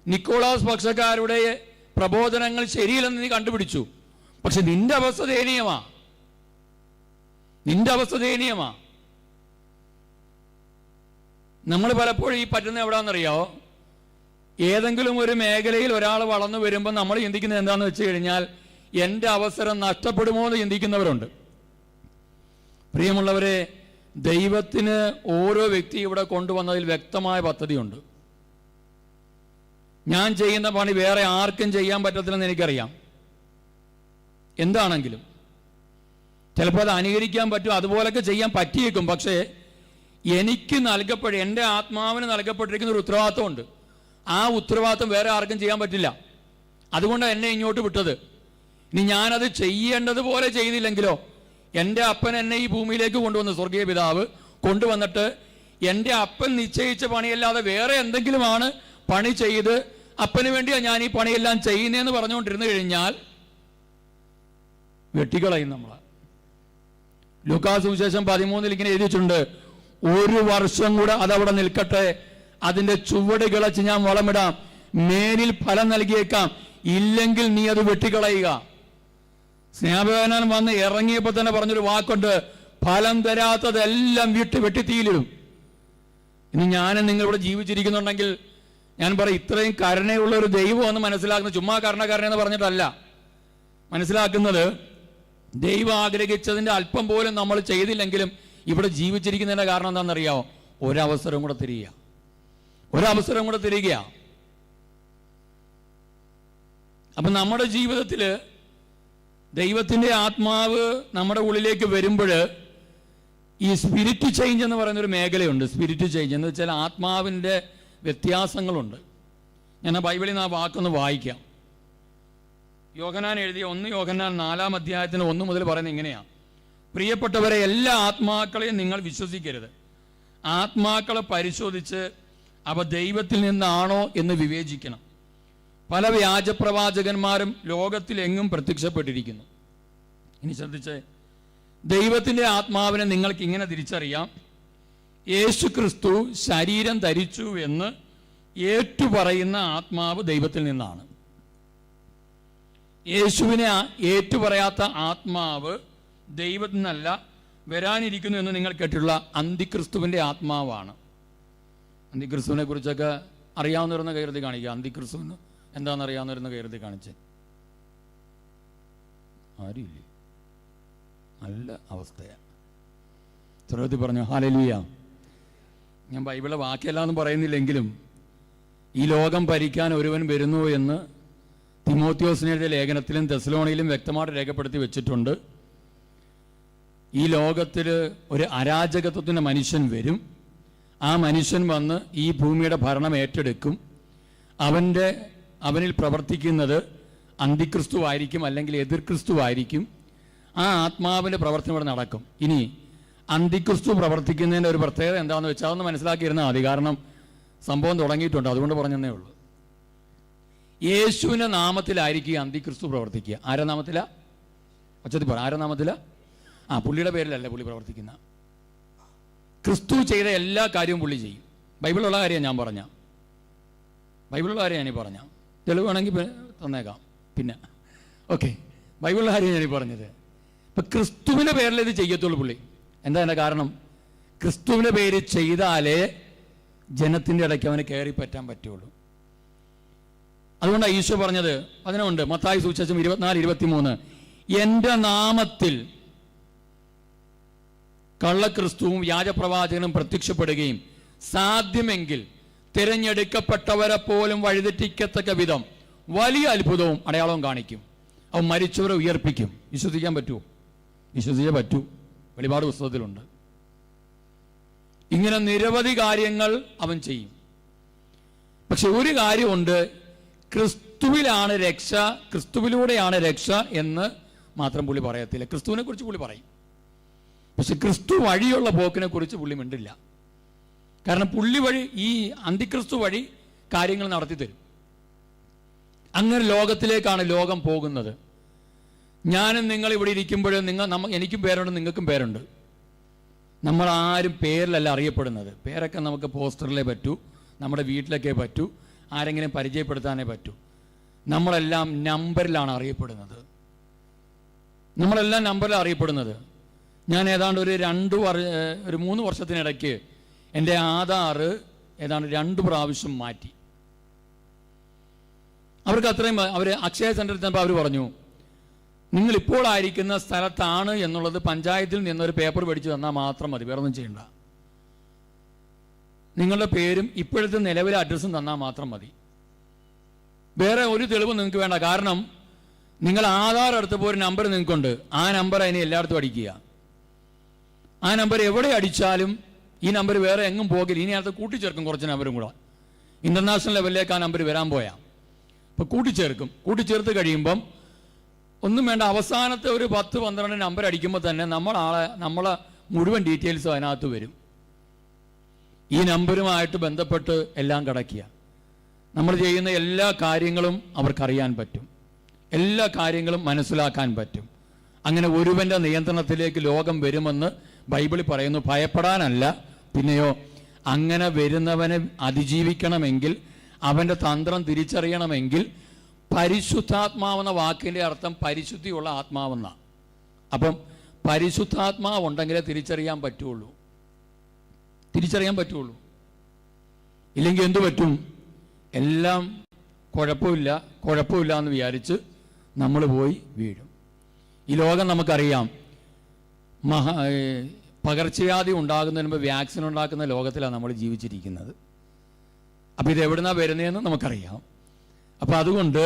നിക്കോളാസ് പക്ഷക്കാരുടെ പ്രബോധനങ്ങൾ ശരിയില്ലെന്ന് നീ കണ്ടുപിടിച്ചു. പക്ഷെ നിന്റെ അവസ്ഥ ദയനീയമാ, നിന്റെ അവസ്ഥ ദയനീയമാ. നമ്മൾ പലപ്പോഴും ഈ പറ്റുന്ന എവിടാന്നറിയാവോ? ഏതെങ്കിലും ഒരു മേഖലയിൽ ഒരാൾ വളർന്നു വരുമ്പോൾ നമ്മൾ ചിന്തിക്കുന്നത് എന്താണെന്ന് വെച്ച് കഴിഞ്ഞാൽ, എൻ്റെ അവസരം നഷ്ടപ്പെടുമോ എന്ന് ചിന്തിക്കുന്നവരുണ്ട്. പ്രിയമുള്ളവരെ, ദൈവത്തിന് ഓരോ വ്യക്തി ഇവിടെ കൊണ്ടുവന്നതിൽ വ്യക്തമായ പദ്ധതിയുണ്ട്. ഞാൻ ചെയ്യുന്ന പണി വേറെ ആർക്കും ചെയ്യാൻ പറ്റത്തില്ലെന്ന് എനിക്കറിയാം. എന്താണെങ്കിലും ചിലപ്പോൾ അത് അനുകരിക്കാൻ പറ്റും, അതുപോലൊക്കെ ചെയ്യാൻ പറ്റിയേക്കും. പക്ഷേ എനിക്ക് എൻ്റെ ആത്മാവിന് നൽകപ്പെട്ടിരിക്കുന്ന ഒരു ഉത്തരവാദിത്വമുണ്ട്. ആ ഉത്തരവാദിത്വം വേറെ ആർക്കും ചെയ്യാൻ പറ്റില്ല. അതുകൊണ്ടാണ് എന്നെ ഇങ്ങോട്ട് വിട്ടത്. ഇനി ഞാനത് ചെയ്യേണ്ടതുപോലെ ചെയ്തില്ലെങ്കിലോ, എൻ്റെ അപ്പൻ എന്നെ ഈ ഭൂമിയിലേക്ക് കൊണ്ടുവന്ന്, സ്വർഗീയ പിതാവ് കൊണ്ടുവന്നിട്ട് എൻ്റെ അപ്പൻ നിശ്ചയിച്ച പണിയല്ലാതെ വേറെ എന്തെങ്കിലുമാണ് പണി ചെയ്ത് അപ്പന് വേണ്ടിയാണ് ഞാൻ ഈ പണിയെല്ലാം ചെയ്യുന്നതെന്ന് പറഞ്ഞുകൊണ്ടിരുന്നു കഴിഞ്ഞാൽ വെട്ടിക്കളയും നമ്മളെ. ലൂക്കാസ് സുവിശേഷം 13 ഇങ്ങനെ എഴുതിയിട്ടുണ്ട്, 1 വർഷം കൂടെ അതവിടെ നിൽക്കട്ടെ, അതിന്റെ ചുവട് കിളച്ച് ഞാൻ വളമിടാം, മേലിൽ ഫലം നൽകിയേക്കാം, ഇല്ലെങ്കിൽ നീ അത് വെട്ടിക്കളയുക. സ്നേഹഭവനാൻ വന്ന് ഇറങ്ങിയപ്പോൾ തന്നെ പറഞ്ഞൊരു വാക്കുണ്ട്, ഫലം തരാത്തതെല്ലാം വെട്ടിത്തീയിലിടും. ഇനി ഞാനും നിങ്ങളിവിടെ ജീവിച്ചിരിക്കുന്നുണ്ടെങ്കിൽ ഞാൻ പറയും, ഇത്രയും കരുണയുള്ള ഒരു ദൈവം എന്ന് മനസ്സിലാക്കുന്നത് ചുമ്മാ കരുണയെന്ന് പറഞ്ഞിട്ടല്ല മനസ്സിലാക്കുന്നത്. ദൈവം ആഗ്രഹിച്ചതിൻ്റെ അല്പം പോലും നമ്മൾ ചെയ്തില്ലെങ്കിലും ഇവിടെ ജീവിച്ചിരിക്കുന്നതിൻ്റെ കാരണം എന്താണെന്നറിയാമോ? ഒരവസരം കൂടെ തിരിയുക. അപ്പം നമ്മുടെ ജീവിതത്തിൽ ദൈവത്തിൻ്റെ ആത്മാവ് നമ്മുടെ ഉള്ളിലേക്ക് വരുമ്പോൾ ഈ സ്പിരിറ്റ് ചേഞ്ച് എന്ന് പറയുന്നൊരു മേഖലയുണ്ട്. സ്പിരിറ്റ് ചേഞ്ച് എന്ന് വെച്ചാൽ ആത്മാവിൻ്റെ വ്യത്യാസങ്ങളുണ്ട്. ഞാൻ ആ ബൈബിളിൽ നിന്ന് ആ വാക്കൊന്ന് വായിക്കാം. യോഹന്നാൻ എഴുതിയ 1 യോഹന്നാൻ 4-ാം അധ്യായത്തിന് 1 മുതൽ പറയുന്നത് ഇങ്ങനെയാണ്: പ്രിയപ്പെട്ടവരെ, എല്ലാ ആത്മാക്കളെയും നിങ്ങൾ വിശ്വസിക്കരുത്. ആത്മാക്കളെ പരിശോധിച്ച് അവ ദൈവത്തിൽ നിന്നാണോ എന്ന് വിവേചിക്കണം. പല വ്യാജപ്രവാചകന്മാരും ലോകത്തിലെങ്ങും പ്രത്യക്ഷപ്പെട്ടിരിക്കുന്നു. ഇനി ശ്രദ്ധിച്ചേ, ദൈവത്തിൻ്റെ ആത്മാവിനെ നിങ്ങൾക്ക് ഇങ്ങനെ തിരിച്ചറിയാം: യേശു ക്രിസ്തു ശരീരം ധരിച്ചു എന്ന് ഏറ്റുപറയുന്ന ആത്മാവ് ദൈവത്തിൽ നിന്നാണ്. യേശുവിനെ ഏറ്റുപറയാത്ത ആത്മാവ് ദൈവത്തിൽ നിന്നല്ല, വരാനിരിക്കുന്നു എന്ന് നിങ്ങൾ കേട്ടിട്ടുള്ള അന്തിക്രിസ്തുവിൻ്റെ ആത്മാവാണ്. അന്തിക്രിസ്തുവിനെ കുറിച്ചൊക്കെ അറിയാവുന്നവരെന്ന് കയറി കാണിക്കുക. അന്തിക്രിസ്തുവിന് എന്താണെന്ന് അറിയാവുന്നവരെന്ന് കയറി കാണിച്ച് ആരുമില്ലേ? നല്ല അവസ്ഥയാണ്. ചെറുപ്പത്തിൽ പറഞ്ഞു ഹല്ലേലൂയ. ഞാൻ ബൈബിളിലെ വാക്യല്ലാന്നും പറയുന്നില്ലെങ്കിലും ഈ ലോകം ഭരിക്കാൻ ഒരുവൻ വരുന്നു എന്ന് തിമോത്തിയോസിനെഴുതിയ ലേഖനത്തിലും തെസ്സലോണിയിലും വ്യക്തമായിട്ട് രേഖപ്പെടുത്തി വെച്ചിട്ടുണ്ട്. ഈ ലോകത്തിൽ ഒരു അരാജകത്വത്തിൻ്റെ മനുഷ്യൻ വരും. ആ മനുഷ്യൻ വന്ന് ഈ ഭൂമിയുടെ ഭരണം ഏറ്റെടുക്കും. അവനിൽ പ്രവർത്തിക്കുന്നത് അന്തിക്രിസ്തുവായിരിക്കും, അല്ലെങ്കിൽ എതിർ ക്രിസ്തുവായിരിക്കും. ആ ആത്മാവിൻ്റെ പ്രവർത്തനം ഇവിടെ നടക്കും. ഇനി അന്തിക്രിസ്തു പ്രവർത്തിക്കുന്നതിൻ്റെ ഒരു പ്രത്യേകത എന്താണെന്ന് വെച്ചാൽ അതൊന്ന് മനസ്സിലാക്കിയിരുന്നാൽ മതി. കാരണം സംഭവം തുടങ്ങിയിട്ടുണ്ട്, അതുകൊണ്ട് പറഞ്ഞതേ ഉള്ളൂ. യേശുവിൻ്റെ നാമത്തിലായിരിക്കും അന്തിക്രിസ്തു പ്രവർത്തിക്കുക. ആരുടെ നാമത്തിലാ? ഒച്ചത്തിൽ പറ, ആരുടെ നാമത്തിലാ? പുള്ളിയുടെ പേരിലല്ല പുള്ളി പ്രവർത്തിക്കുന്ന. ക്രിസ്തു ചെയ്ത എല്ലാ കാര്യവും പുള്ളി ചെയ്യും. ബൈബിളുള്ള കാര്യം ഞാൻ പറഞ്ഞ, ബൈബിളുള്ള കാര്യം ഞാനീ പറഞ്ഞ, തെളിവ് വേണമെങ്കിൽ തന്നേക്കാം. പിന്നെ ഓക്കെ, ബൈബിളിലെ കാര്യം ഞാനീ പറഞ്ഞത്. ഇപ്പം ക്രിസ്തുവിൻ്റെ പേരിൽ ഇത് ചെയ്യത്തുള്ളൂ പുള്ളി. എന്താ എൻ്റെ കാരണം? ക്രിസ്തുവിൻ്റെ പേര് ചെയ്താലേ ജനത്തിൻ്റെ ഇടയ്ക്ക് അവന് കയറി പറ്റാൻ പറ്റുള്ളൂ. അതുകൊണ്ടാണ് ഈശോ പറഞ്ഞത്, അതിനുണ്ട് മത്തായി സുവിശേഷം 24:23, എൻ്റെ നാമത്തിൽ കള്ളക്രിസ്തുവും വ്യാജപ്രവാചകനും പ്രത്യക്ഷപ്പെടുകയും സാധ്യമെങ്കിൽ തിരഞ്ഞെടുക്കപ്പെട്ടവരെ പോലും വഴിതെറ്റിക്കത്തക്ക വിധം വലിയ അത്ഭുതവും അടയാളവും കാണിക്കും. അവൻ മരിച്ചവരെ ഉയർപ്പിക്കും. വിശ്വസിക്കാൻ പറ്റുമോ? വിശ്വസിച്ചേ പറ്റൂ. വെളിപാട് പുസ്തകത്തിലുണ്ട്. ഇങ്ങനെ നിരവധി കാര്യങ്ങൾ അവൻ ചെയ്യും. പക്ഷെ ഒരു കാര്യമുണ്ട്, ക്രിസ്തുവിലാണ് രക്ഷ, ക്രിസ്തുവിലൂടെയാണ് രക്ഷ എന്ന് മാത്രം പുള്ളി പറയത്തില്ല. ക്രിസ്തുവിനെ കുറിച്ച് പുള്ളി പറയും, പക്ഷെ ക്രിസ്തു വഴിയുള്ള പോക്കിനെ കുറിച്ച് പുള്ളി മിണ്ടില്ല. കാരണം പുള്ളി വഴി, ഈ അന്തിക്രിസ്തു വഴി കാര്യങ്ങൾ നടത്തി തരും. അങ്ങനെ ലോകത്തിലേക്കാണ് ലോകം പോകുന്നത്. ഞാനും നിങ്ങൾ ഇവിടെ ഇരിക്കുമ്പോഴും എനിക്കും പേരുണ്ട്, നിങ്ങൾക്കും പേരുണ്ട്. നമ്മൾ ആരും പേരിലല്ല അറിയപ്പെടുന്നത്. പേരൊക്കെ നമുക്ക് പോസ്റ്ററിലേ പറ്റൂ, നമ്മുടെ വീട്ടിലൊക്കെ പറ്റൂ, ആരെങ്കിലും പരിചയപ്പെടുത്താനേ പറ്റൂ. നമ്മളെല്ലാം നമ്പറിലാണ് അറിയപ്പെടുന്നത്. നമ്മളെല്ലാം നമ്പറിലാണ് അറിയപ്പെടുന്നത്. ഞാൻ ഏതാണ്ട് ഒരു 3 വർഷത്തിനിടയ്ക്ക് എൻ്റെ ആധാർ ഏതാണ്ട് 2 പ്രാവശ്യം മാറ്റി. അവർക്ക് അത്രയും, അവർ അക്ഷയ സെൻറ്ററിൽ ചെന്നപ്പോൾ അവർ പറഞ്ഞു, നിങ്ങളിപ്പോൾ ആയിരിക്കുന്ന സ്ഥലത്താണ് എന്നുള്ളത് പഞ്ചായത്തിൽ നിന്നൊരു പേപ്പർ മേടിച്ച് തന്നാൽ മാത്രം മതി, വേറെ ഒന്നും ചെയ്യണ്ട. നിങ്ങളുടെ പേരും ഇപ്പോഴത്തെ നിലവിലെ അഡ്രസ്സും തന്നാൽ മാത്രം മതി, വേറെ ഒരു തെളിവും നിങ്ങൾക്ക് വേണ്ട. കാരണം നിങ്ങൾ ആധാർ എടുത്തപ്പോൾ ഒരു നമ്പർ നിങ്ങൾക്കുണ്ട്, ആ നമ്പർ അതിനെ എല്ലായിടത്തും അടിക്കുക. ആ നമ്പർ എവിടെ അടിച്ചാലും ഈ നമ്പർ വേറെ എങ്ങും പോകില്ല. ഇനി അത് കൂട്ടിച്ചേർക്കും, കുറച്ച് നമ്പറും കൂടെ ഇൻ്റർനാഷണൽ ലെവലിലേക്ക് ആ നമ്പർ വരാൻ പോയാൽ. അപ്പോൾ കൂട്ടിച്ചേർക്കും. കൂട്ടിച്ചേർത്ത് കഴിയുമ്പം ഒന്നും വേണ്ട, അവസാനത്തെ ഒരു 10-12 നമ്പർ അടിക്കുമ്പോൾ തന്നെ നമ്മളെ മുഴുവൻ ഡീറ്റെയിൽസും അതിനകത്ത് വരും. ഈ നമ്പറുമായിട്ട് ബന്ധപ്പെട്ട് എല്ലാം കിടക്കുക. നമ്മൾ ചെയ്യുന്ന എല്ലാ കാര്യങ്ങളും അവർക്കറിയാൻ പറ്റും, എല്ലാ കാര്യങ്ങളും മനസ്സിലാക്കാൻ പറ്റും. അങ്ങനെ ഒരുവൻ്റെ നിയന്ത്രണത്തിലേക്ക് ലോകം വരുമെന്ന് ബൈബിളിൽ പറയുന്നു. ഭയപ്പെടാനല്ല, പിന്നെയോ അങ്ങനെ വരുന്നവനെ അതിജീവിക്കണമെങ്കിൽ, അവൻ്റെ തന്ത്രം തിരിച്ചറിയണമെങ്കിൽ പരിശുദ്ധാത്മാവെന്ന വാക്കിൻ്റെ അർത്ഥം പരിശുദ്ധിയുള്ള ആത്മാവെന്നാണ്. അപ്പം പരിശുദ്ധാത്മാവ് ഉണ്ടെങ്കിലേ തിരിച്ചറിയാൻ പറ്റുള്ളൂ. ഇല്ലെങ്കിൽ എന്തു പറ്റും? എല്ലാം കുഴപ്പമില്ല എന്ന് വിചാരിച്ച് നമ്മൾ പോയി വീഴും. ഈ ലോകം നമുക്കറിയാം, പകർച്ചവ്യാധി ഉണ്ടാകുന്നതിന് മുമ്പ് വാക്സിൻ ഉണ്ടാക്കുന്ന ലോകത്തിലാണ് നമ്മൾ ജീവിച്ചിരിക്കുന്നത്. അപ്പോൾ ഇത് എവിടുന്നാണ് വരുന്നതെന്ന് നമുക്കറിയാം. അപ്പോൾ അതുകൊണ്ട്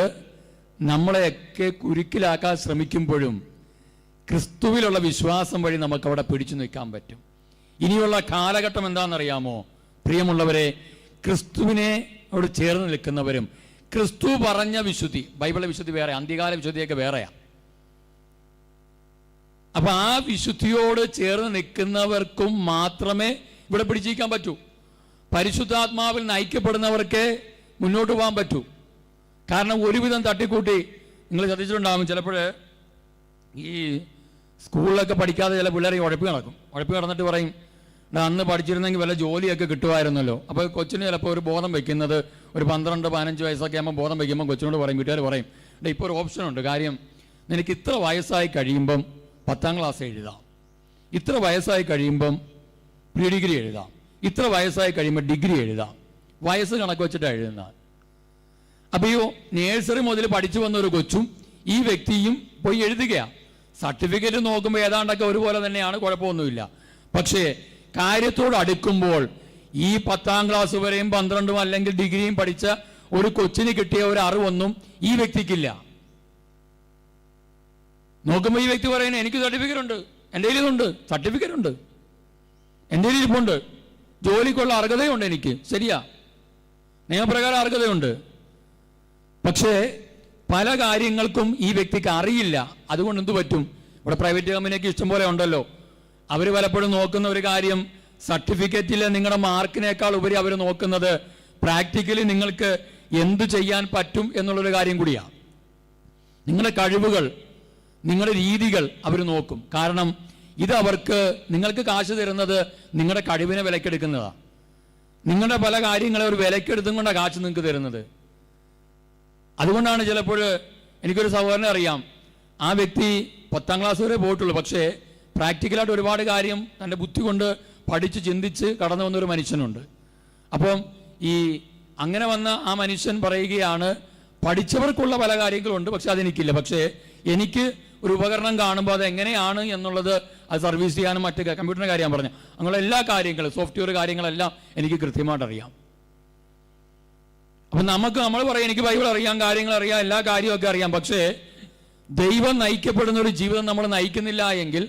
നമ്മളെയൊക്കെ കുരുക്കിലാക്കാൻ ശ്രമിക്കുമ്പോഴും ക്രിസ്തുവിലുള്ള വിശ്വാസം വഴി നമുക്ക് അവിടെ പിടിച്ചു നിൽക്കാൻ പറ്റും. ഇനിയുള്ള കാലഘട്ടം എന്താണെന്നറിയാമോ പ്രിയമുള്ളവരെ? ക്രിസ്തുവിനെ അവിടെ ചേർന്ന് നിൽക്കുന്നവരും ക്രിസ്തു പറഞ്ഞ വിശുദ്ധി, ബൈബിളിലെ വിശുദ്ധി വേറെ, അന്ത്യകാല വിശുദ്ധിയൊക്കെ വേറെയാണ്. അപ്പൊ ആ വിശുദ്ധിയോട് ചേർന്ന് നിൽക്കുന്നവർക്കും മാത്രമേ ഇവിടെ പിടിച്ചിരിക്കാൻ പറ്റൂ. പരിശുദ്ധാത്മാവിൽ നയിക്കപ്പെടുന്നവർക്ക് മുന്നോട്ട് പോകാൻ പറ്റൂ. കാരണം ഒരുവിധം തട്ടിക്കൂട്ടി നിങ്ങൾ ശ്രദ്ധിച്ചിട്ടുണ്ടാകും, ചിലപ്പോൾ ഈ സ്കൂളിലൊക്കെ പഠിക്കാതെ ചില പിള്ളേരെ ഉഴപ്പി നടന്നിട്ട് പറയും, അന്ന് പഠിച്ചിരുന്നെങ്കിൽ വല്ല ജോലിയൊക്കെ കിട്ടുമായിരുന്നല്ലോ. അപ്പോൾ കൊച്ചിന് ചിലപ്പോൾ ഒരു ബോധം വയ്ക്കുന്നത് ഒരു 12-15 വയസ്സൊക്കെ ആകുമ്പോൾ ബോധം വയ്ക്കുമ്പോൾ കൊച്ചിനോട് പറയും, വീട്ടുകാർ പറയും, ഇപ്പോൾ ഒരു ഓപ്ഷനുണ്ട്, കാര്യം നിനക്ക് ഇത്ര വയസ്സായി കഴിയുമ്പം 10ാം ക്ലാസ് എഴുതാം, ഇത്ര വയസ്സായി കഴിയുമ്പം പ്രീ ഡിഗ്രി എഴുതാം, ഇത്ര വയസ്സായി കഴിയുമ്പോൾ ഡിഗ്രി എഴുതാം, വയസ്സ് കണക്ക് വെച്ചിട്ടാണ് എഴുതുന്നത്. അപ്പോൾ ഈ നേഴ്സറി മുതൽ പഠിച്ചു വന്ന ഒരു കൊച്ചും ഈ വ്യക്തിയും പോയി എഴുതുകയാണ്. സർട്ടിഫിക്കറ്റ് നോക്കുമ്പോൾ ഏതാണ്ടൊക്കെ ഒരുപോലെ തന്നെയാണ്, കുഴപ്പമൊന്നുമില്ല. പക്ഷേ കാര്യത്തോട് അടുക്കുമ്പോൾ ഈ 10ാം ക്ലാസ് വരെയും 12ഉം അല്ലെങ്കിൽ ഡിഗ്രിയും പഠിച്ച ഒരു കൊച്ചിന് കിട്ടിയ ഒരു അറിവൊന്നും ഈ വ്യക്തിക്കില്ല. നോക്കുമ്പോൾ ഈ വ്യക്തി പറയുന്നത്, എനിക്ക് സർട്ടിഫിക്കറ്റ് ഉണ്ട്, എൻ്റെ കയ്യിൽ ഇതുണ്ട്, സർട്ടിഫിക്കറ്റ് ഉണ്ട്, എൻ്റെ കയ്യിൽ ഇരിപ്പുണ്ട്, ജോലിക്കുള്ള അർഹതയുണ്ട്, എനിക്ക് ശരിയാ, നിയമപ്രകാരം അർഹതയുണ്ട്. പക്ഷേ പല കാര്യങ്ങൾക്കും ഈ വ്യക്തിക്ക് അറിയില്ല. അതുകൊണ്ട് എന്തു പറ്റും? ഇവിടെ പ്രൈവറ്റ് കമ്പനിയൊക്കെ ഇഷ്ടംപോലെ ഉണ്ടല്ലോ. അവർ പലപ്പോഴും നോക്കുന്ന ഒരു കാര്യം, സർട്ടിഫിക്കറ്റിൽ നിങ്ങളുടെ മാർക്കിനേക്കാൾ ഉപരി അവർ നോക്കുന്നത് പ്രാക്ടിക്കലി നിങ്ങൾക്ക് എന്ത് ചെയ്യാൻ പറ്റും എന്നുള്ളൊരു കാര്യം കൂടിയാണ്. നിങ്ങളുടെ കഴിവുകൾ, നിങ്ങളുടെ രീതികൾ അവർ നോക്കും. കാരണം ഇത് അവർക്ക്, നിങ്ങൾക്ക് കാശ് തരുന്നത് നിങ്ങളുടെ കഴിവിനെ വിലക്കെടുക്കുന്നതാണ്. നിങ്ങളുടെ പല കാര്യങ്ങളെ ഒരു വിലക്കെടുത്തും കൊണ്ടാണ് കാശ് നിങ്ങൾക്ക് തരുന്നത്. അതുകൊണ്ടാണ് ചിലപ്പോൾ എനിക്കൊരു സഹോദരനെ അറിയാം, ആ വ്യക്തി 10ാം ക്ലാസ് വരെ പോയിട്ടുള്ളൂ, പക്ഷേ പ്രാക്ടിക്കലായിട്ട് ഒരുപാട് കാര്യം തൻ്റെ ബുദ്ധി കൊണ്ട് പഠിച്ച് ചിന്തിച്ച് കടന്നു വന്നൊരു മനുഷ്യനുണ്ട്. അപ്പം ഈ അങ്ങനെ വന്ന ആ മനുഷ്യൻ പറയുകയാണ്, പഠിച്ചവർക്കുള്ള പല കാര്യങ്ങളുണ്ട്, പക്ഷെ അതെനിക്കില്ല. പക്ഷേ എനിക്ക് ഒരു ഉപകരണം കാണുമ്പോൾ അത് എങ്ങനെയാണ് എന്നുള്ളത്, അത് സർവീസ് ചെയ്യാനും മറ്റ് കമ്പ്യൂട്ടറിൻ്റെ കാര്യം പറഞ്ഞു, അങ്ങനെയുള്ള എല്ലാ കാര്യങ്ങളും, സോഫ്റ്റ്വെയർ കാര്യങ്ങളെല്ലാം എനിക്ക് കൃത്യമായിട്ട് അറിയാം. അപ്പം നമ്മൾ പറയും, എനിക്ക് ബൈബിൾ അറിയാം, കാര്യങ്ങൾ അറിയാം, എല്ലാ കാര്യമൊക്കെ അറിയാം. പക്ഷേ ദൈവം നയിക്കപ്പെടുന്ന ഒരു ജീവിതം നമ്മൾ നയിക്കുന്നില്ല എങ്കിൽ,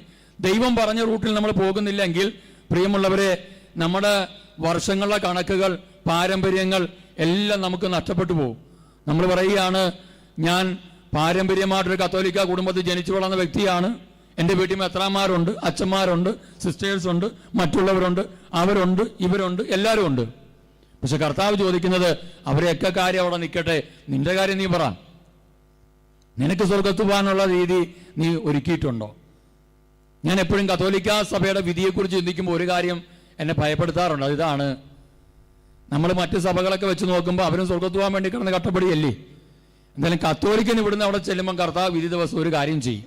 ദൈവം പറഞ്ഞ റൂട്ടിൽ നമ്മൾ പോകുന്നില്ലെങ്കിൽ, പ്രിയമുള്ളവരെ, നമ്മുടെ വർഷങ്ങളുടെ കണക്കുകൾ, പാരമ്പര്യങ്ങൾ എല്ലാം നമുക്ക് നഷ്ടപ്പെട്ടു പോകും. നമ്മൾ പറയുകയാണ്, ഞാൻ പാരമ്പര്യമായിട്ടൊരു കത്തോലിക്ക കുടുംബത്തിൽ ജനിച്ചു വളർന്ന വ്യക്തിയാണ്, എൻ്റെ വീട്ടിൽ മെത്രാന്മാരുണ്ട്, അച്ഛന്മാരുണ്ട്, സിസ്റ്റേഴ്സ് ഉണ്ട്, മറ്റുള്ളവരുണ്ട്, അവരുണ്ട്, ഇവരുണ്ട്, എല്ലാവരും ഉണ്ട്. പക്ഷെ കർത്താവ് ചോദിക്കുന്നത്, അവരെയൊക്കെ കാര്യം അവിടെ നിൽക്കട്ടെ, നിന്റെ കാര്യം നീ പറ. നിനക്ക് സ്വർഗത്ത് പോകാനുള്ള രീതി നീ ഒരുക്കിയിട്ടുണ്ടോ? ഞാൻ എപ്പോഴും കത്തോലിക്ക സഭയുടെ വിധിയെക്കുറിച്ച് ചിന്തിക്കുമ്പോൾ ഒരു കാര്യം എന്നെ ഭയപ്പെടുത്താറുണ്ട്. ഇതാണ്, നമ്മൾ മറ്റ് സഭകളൊക്കെ വെച്ച് നോക്കുമ്പോൾ അവരും സ്വർഗത്ത് പോകാൻ വേണ്ടി കിടന്ന് കട്ടപ്പടിയല്ലേ. എന്തായാലും കത്തോലിക്കന് ഇവിടുന്ന് അവിടെ ചെല്ലുമ്പോൾ കർത്താവ് വിധി ദിവസം ഒരു കാര്യം ചെയ്യും.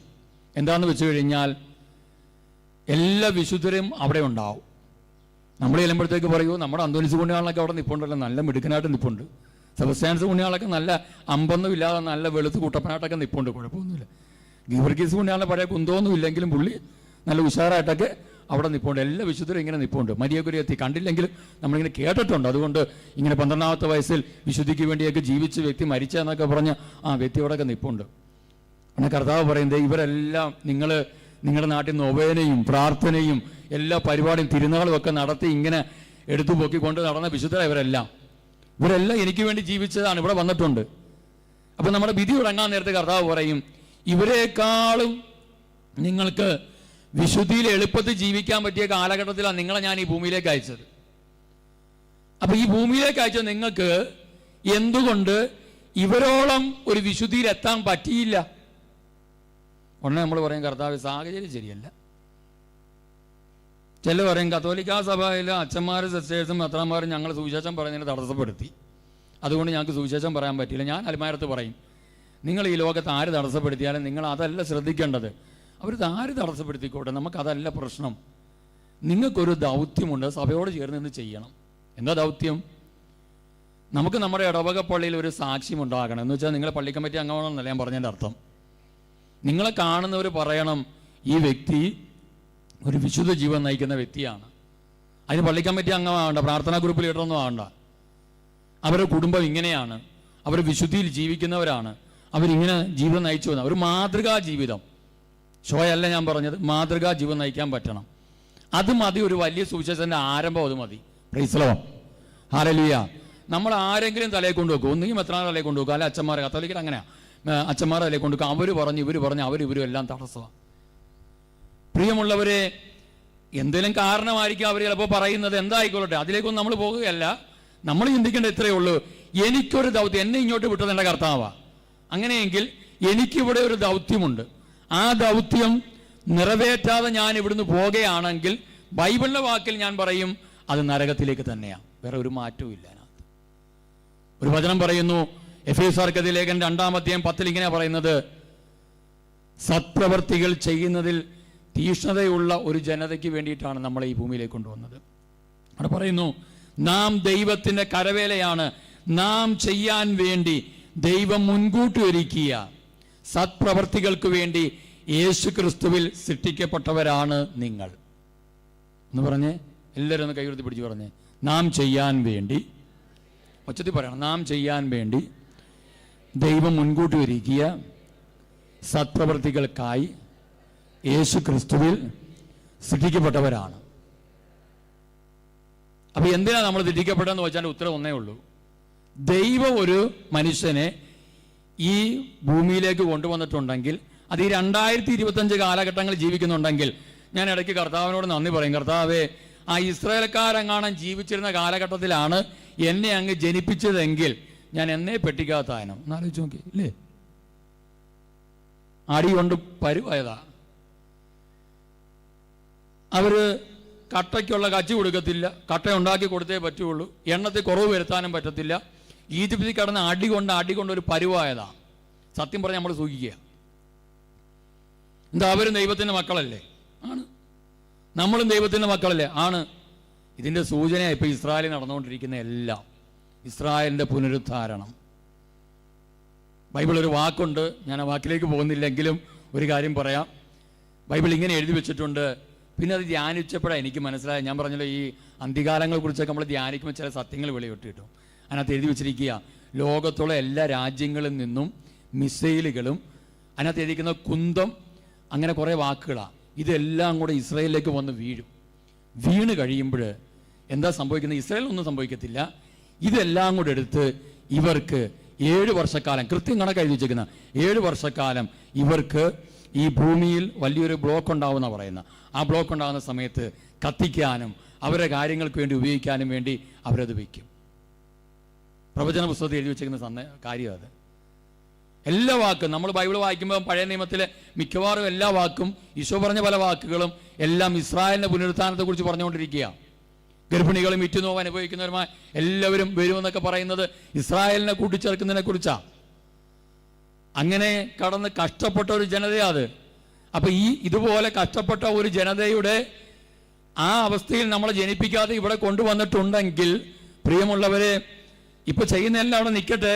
എന്താണെന്ന് വെച്ച് കഴിഞ്ഞാൽ എല്ലാ വിശുദ്ധരും അവിടെ ഉണ്ടാവും. നമ്മൾ ചെല്ലുമ്പോഴത്തേക്ക് പറയൂ, നമ്മുടെ അന്തോനിസ് പുണ്യാളൊക്കെ അവിടെ നിൽപ്പുണ്ടല്ലോ, നല്ല മിടുക്കനായിട്ട് നിൽപ്പുണ്ട്. സെബസ്ത്യാൻസ് പുണ്യാളൊക്കെ നല്ല അമ്പൊന്നും ഇല്ലാതെ നല്ല വെളുത്ത് കുട്ടപ്പനായിട്ടൊക്കെ നിൽപ്പുണ്ട്, കുഴപ്പമൊന്നുമില്ല. ഗീവർഗീസ് പുണ്യാളെ പഴയ കുന്തമൊന്നും ഇല്ലെങ്കിലും പുള്ളി നല്ല ഉഷാറായിട്ടൊക്കെ അവിടെ നിൽപ്പുണ്ട്. എല്ലാ വിശുദ്ധരും ഇങ്ങനെ നിൽപ്പുണ്ട്. മരിയക്കുരി എത്തി കണ്ടില്ലെങ്കിലും നമ്മളിങ്ങനെ കേട്ടിട്ടുണ്ട്. അതുകൊണ്ട് ഇങ്ങനെ 12ാമത്തെ വയസ്സിൽ വിശുദ്ധിക്ക് വേണ്ടിയൊക്കെ ജീവിച്ച് വ്യക്തി മരിച്ചെന്നൊക്കെ പറഞ്ഞ് ആ വ്യക്തിയോടൊക്കെ നിൽപ്പുണ്ട്. പിന്നെ കർത്താവ് പറയുന്നത്, ഇവരെല്ലാം നിങ്ങളുടെ നാട്ടിൽ നൊവേനയും പ്രാർത്ഥനയും എല്ലാ പരിപാടിയും തിരുനാളും ഒക്കെ നടത്തി ഇങ്ങനെ എടുത്തു പൊക്കിക്കൊണ്ട് നടന്ന വിശുദ്ധരാണ് ഇവരെല്ലാം എനിക്ക് വേണ്ടി ജീവിച്ചതാണ്, ഇവിടെ വന്നിട്ടുണ്ട്. അപ്പം നമ്മുടെ വിധി തുടങ്ങാൻ നേരത്തെ കർത്താവ് പറയും, ഇവരെക്കാളും നിങ്ങൾക്ക് വിശുദ്ധിയിൽ എളുപ്പത്തിൽ ജീവിക്കാൻ പറ്റിയ കാലഘട്ടത്തിലാണ് നിങ്ങളെ ഞാൻ ഈ ഭൂമിയിലേക്ക് അയച്ചത്. അപ്പൊ ഈ ഭൂമിയിലേക്ക് അയച്ചത് നിങ്ങൾക്ക് എന്തുകൊണ്ട് ഇവരോളം ഒരു വിശുദ്ധിയിൽ എത്താൻ പറ്റിയില്ല? ഉടനെ നമ്മൾ പറയും, കർത്താവ് സാഹചര്യം ശരിയല്ല. ചില പറയും, കത്തോലിക്ക സഭയിലെ അച്ഛന്മാരും സിസ്റ്റേഴ്സും മെത്രാന്മാരും ഞങ്ങൾ സുവിശേഷം പറയുന്നതിന് തടസ്സപ്പെടുത്തി, അതുകൊണ്ട് ഞങ്ങൾക്ക് സുവിശേഷം പറയാൻ പറ്റിയില്ല. ഞാൻ അൽമാരത്ത് പറയും, നിങ്ങൾ ഈ ലോകത്ത് ആര് തടസ്സപ്പെടുത്തിയാലും നിങ്ങൾ അതല്ല ശ്രദ്ധിക്കേണ്ടത്, അവർ ആര് തടസ്സപ്പെടുത്തിക്കോട്ടെ, നമുക്കതല്ല പ്രശ്നം. നിങ്ങൾക്കൊരു ദൗത്യമുണ്ട്, സഭയോട് ചേർന്ന് നിന്ന് ചെയ്യണം. എന്താ ദൗത്യം? നമുക്ക് നമ്മുടെ ഇടവക പള്ളിയിൽ ഒരു സാക്ഷ്യം ഉണ്ടാകണം. എന്ന് വെച്ചാൽ നിങ്ങൾ പള്ളി കമ്മിറ്റി അംഗമാണെന്നല്ല ഞാൻ പറഞ്ഞതിൻ്റെ അർത്ഥം. നിങ്ങളെ കാണുന്നവർ പറയണം, ഈ വ്യക്തി ഒരു വിശുദ്ധ ജീവൻ നയിക്കുന്ന വ്യക്തിയാണ്. അതിന് പള്ളി കമ്മിറ്റി അംഗമാകണ്ട, പ്രാർത്ഥനാ ഗ്രൂപ്പ് ലീഡറൊന്നും ആകണ്ട. അവരുടെ കുടുംബം ഇങ്ങനെയാണ്, അവർ വിശുദ്ധിയിൽ ജീവിക്കുന്നവരാണ്, അവരിങ്ങനെ ജീവിതം നയിച്ചു വന്ന ഒരു മാതൃകാ ജീവിതം. ഷോയല്ല ഞാൻ പറഞ്ഞത്, മാതൃകാ ജീവിതം നയിക്കാൻ പറ്റണം. അത് മതി ഒരു വലിയ സുവിശേഷത്തിന്റെ ആരംഭം, അത് മതി. Price the Lord, hallelujah. നമ്മൾ ആരെങ്കിലും തലയെ കൊണ്ടുവെക്കും, ഒന്നുകിൽ മെത്രാനെ തലയെ കൊണ്ടുവെക്കും, അല്ലെ അച്ഛന്മാരെ, കത്തോലിക്കൽ അങ്ങനെയാ, അച്ഛന്മാരെ തലയെ കൊണ്ടുവെക്കും. അവർ പറഞ്ഞു ഇവർ പറഞ്ഞു അവരിവരും എല്ലാം തടസ്സമാണ്. പ്രിയമുള്ളവരെ, എന്തെങ്കിലും കാരണമായിരിക്കും അവർ ചിലപ്പോൾ പറയുന്നത്, എന്തായിക്കൊള്ളട്ടെ, അതിലേക്കൊന്നും നമ്മൾ പോകുകയല്ല. നമ്മൾ ചിന്തിക്കേണ്ട ഇത്രയേ ഉള്ളൂ, എനിക്കൊരു ദൗത്യം, എന്നെ ഇങ്ങോട്ട് വിട്ടത് എൻ്റെ കർത്താവാ. അങ്ങനെയെങ്കിൽ എനിക്കിവിടെ ഒരു ദൗത്യമുണ്ട്. ആ ദൗത്യം നിറവേറ്റാതെ ഞാൻ ഇവിടുന്ന് പോകുകയാണെങ്കിൽ ബൈബിളിന്റെ വാക്കിൽ ഞാൻ പറയും അത് നരകത്തിലേക്ക് തന്നെയാണ്, വേറെ ഒരു മാറ്റവും ഇല്ല അതിനകത്ത്. ഒരു വചനം പറയുന്നു, എഫേസ്യർക്കെതിരെ ലേഖനം 2-10 ഇങ്ങനെ പറയുന്നത്, സത്പ്രവർത്തികൾ ചെയ്യുന്നതിൽ തീഷ്ണതയുള്ള ഒരു ജനതയ്ക്ക് വേണ്ടിയിട്ടാണ് നമ്മളെ ഈ ഭൂമിയിലേക്ക് കൊണ്ടുവന്നത്. അവിടെ പറയുന്നു, നാം ദൈവത്തിന്റെ കരവേലയാണ്, നാം ചെയ്യാൻ വേണ്ടി ദൈവം മുൻകൂട്ടി ഒരുക്കിയ സത്പ്രവർത്തികൾക്ക് വേണ്ടി യേശു ക്രിസ്തുവിൽ സൃഷ്ടിക്കപ്പെട്ടവരാണ് നിങ്ങൾ എന്ന് പറഞ്ഞ് എല്ലാവരും ഒന്ന് കൈയുയർത്തി പിടിച്ച് പറഞ്ഞ്, നാം ചെയ്യാൻ വേണ്ടി, ഒച്ചത്തിൽ പറയണം, നാം ചെയ്യാൻ വേണ്ടി ദൈവം മുൻകൂട്ടി ഒരുക്കിയ സത്പ്രവർത്തികൾക്കായി യേശു ക്രിസ്തുവിൽ സൃഷ്ടിക്കപ്പെട്ടവരാണ്. അപ്പൊ എന്തിനാ നമ്മൾ സൃഷ്ടിക്കപ്പെട്ടതെന്ന് വെച്ചാൽ ഉത്തരം ഒന്നേ ഉള്ളൂ. ദൈവം ഒരു മനുഷ്യനെ ഈ ഭൂമിയിലേക്ക് കൊണ്ടുവന്നിട്ടുണ്ടെങ്കിൽ, അത് ഈ 2025 കാലഘട്ടങ്ങൾ ജീവിക്കുന്നുണ്ടെങ്കിൽ, ഞാൻ ഇടയ്ക്ക് കർത്താവിനോട് നന്ദി പറയും. കർത്താവേ, ആ ഇസ്രായേൽക്കാരെങ്ങാനും ജീവിച്ചിരുന്ന കാലഘട്ടത്തിലാണ് എന്നെ അങ്ങ് ജനിപ്പിച്ചതെങ്കിൽ ഞാൻ എന്നെ പെട്ടിക്കാത്തായനം. എന്നാലോചിച്ച് നോക്കി, ഇല്ലേ? അടി കൊണ്ട് പരുവായതാ. അവര് കട്ടയ്ക്കുള്ള കച്ചി കൊടുക്കത്തില്ല, കട്ട ഉണ്ടാക്കി കൊടുത്തേ പറ്റുള്ളൂ, എണ്ണത്തിൽ കുറവ് വരുത്താനും പറ്റത്തില്ല. ഈജിപ്തിൽ കിടന്ന അടി കൊണ്ട് ഒരു പരുവായതാ. സത്യം പറഞ്ഞ് നമ്മൾ സൂചിക്കുക. എന്താ, അവരും ദൈവത്തിന്റെ മക്കളല്ലേ? ആണ്. നമ്മളും ദൈവത്തിന്റെ മക്കളല്ലേ? ആണ്. ഇതിന്റെ സൂചനയാണ് ഇപ്പൊ ഇസ്രായേലിൽ നടന്നുകൊണ്ടിരിക്കുന്ന എല്ലാം, ഇസ്രായേലിന്റെ പുനരുദ്ധാരണം. ബൈബിൾ ഒരു വാക്കുണ്ട്, ഞാൻ ആ വാക്കിലേക്ക് പോകുന്നില്ലെങ്കിലും ഒരു കാര്യം പറയാം. ബൈബിൾ ഇങ്ങനെ എഴുതി വെച്ചിട്ടുണ്ട്. പിന്നെ അത് ധ്യാനിച്ചപ്പോഴാണ് എനിക്ക് മനസ്സിലായത്. ഞാൻ പറഞ്ഞല്ലോ, ഈ അന്ത്യകാലങ്ങളെ കുറിച്ചൊക്കെ നമ്മൾ ധ്യാനിക്കുമ്പോൾ ചില സത്യങ്ങൾ വെളിവിട്ട് കിട്ടും. അതിനകത്ത് എഴുതി വെച്ചിരിക്കുക, ലോകത്തുള്ള എല്ലാ രാജ്യങ്ങളിൽ നിന്നും മിസൈലുകളും, അതിനകത്ത് എഴുതിക്കുന്ന കുന്തം, അങ്ങനെ കുറേ വാക്കുകളാണ്. ഇതെല്ലാം കൂടെ ഇസ്രായേലിലേക്ക് വന്ന് വീണ് കഴിയുമ്പോൾ എന്താ സംഭവിക്കുന്നത്? ഇസ്രായേലിനൊന്നും സംഭവിക്കത്തില്ല. ഇതെല്ലാം കൂടെ എടുത്ത് ഇവർക്ക് 7 വർഷക്കാലം, കൃത്യം കണക്ക് എഴുതി വെച്ചിരിക്കുന്ന 7 വർഷക്കാലം ഇവർക്ക് ഈ ഭൂമിയിൽ വലിയൊരു ബ്ലോക്ക് ഉണ്ടാവുമെന്നാണ് പറയുന്നത്. ആ ബ്ലോക്ക് ഉണ്ടാകുന്ന സമയത്ത് കത്തിക്കാനും അവരുടെ കാര്യങ്ങൾക്ക് വേണ്ടി ഉപയോഗിക്കാനും വേണ്ടി അവരത് വയ്ക്കും. പ്രവചന പുസ്തകത്തിൽ എഴുതി വെച്ചിരിക്കുന്ന കാര്യം അത്. എല്ലാ വാക്കും നമ്മൾ ബൈബിൾ വായിക്കുമ്പോൾ പഴയ നിയമത്തിലെ മിക്കവാറും എല്ലാ വാക്കും, ഈശോ പറഞ്ഞ പല വാക്കുകളും എല്ലാം ഇസ്രായേലിന്റെ പുനരുത്ഥാനത്തെ കുറിച്ച് പറഞ്ഞുകൊണ്ടിരിക്കുക. ഗർഭിണികളും ഇറ്റുനോവ് അനുഭവിക്കുന്നവരുമായി എല്ലാവരും വരുമെന്നൊക്കെ പറയുന്നത് ഇസ്രായേലിനെ കൂട്ടിച്ചേർക്കുന്നതിനെ കുറിച്ചാണ്. അങ്ങനെ കടന്ന് കഷ്ടപ്പെട്ട ഒരു ജനതയാണ് അത്. അപ്പൊ ഇതുപോലെ കഷ്ടപ്പെട്ട ഒരു ജനതയുടെ ആ അവസ്ഥയിൽ നമ്മളെ ജനിപ്പിക്കാതെ ഇവിടെ കൊണ്ടുവന്നിട്ടുണ്ടെങ്കിൽ, പ്രിയമുള്ളവരെ, ഇപ്പൊ ചെയ്യുന്നതെല്ലാം അവിടെ നിൽക്കട്ടെ.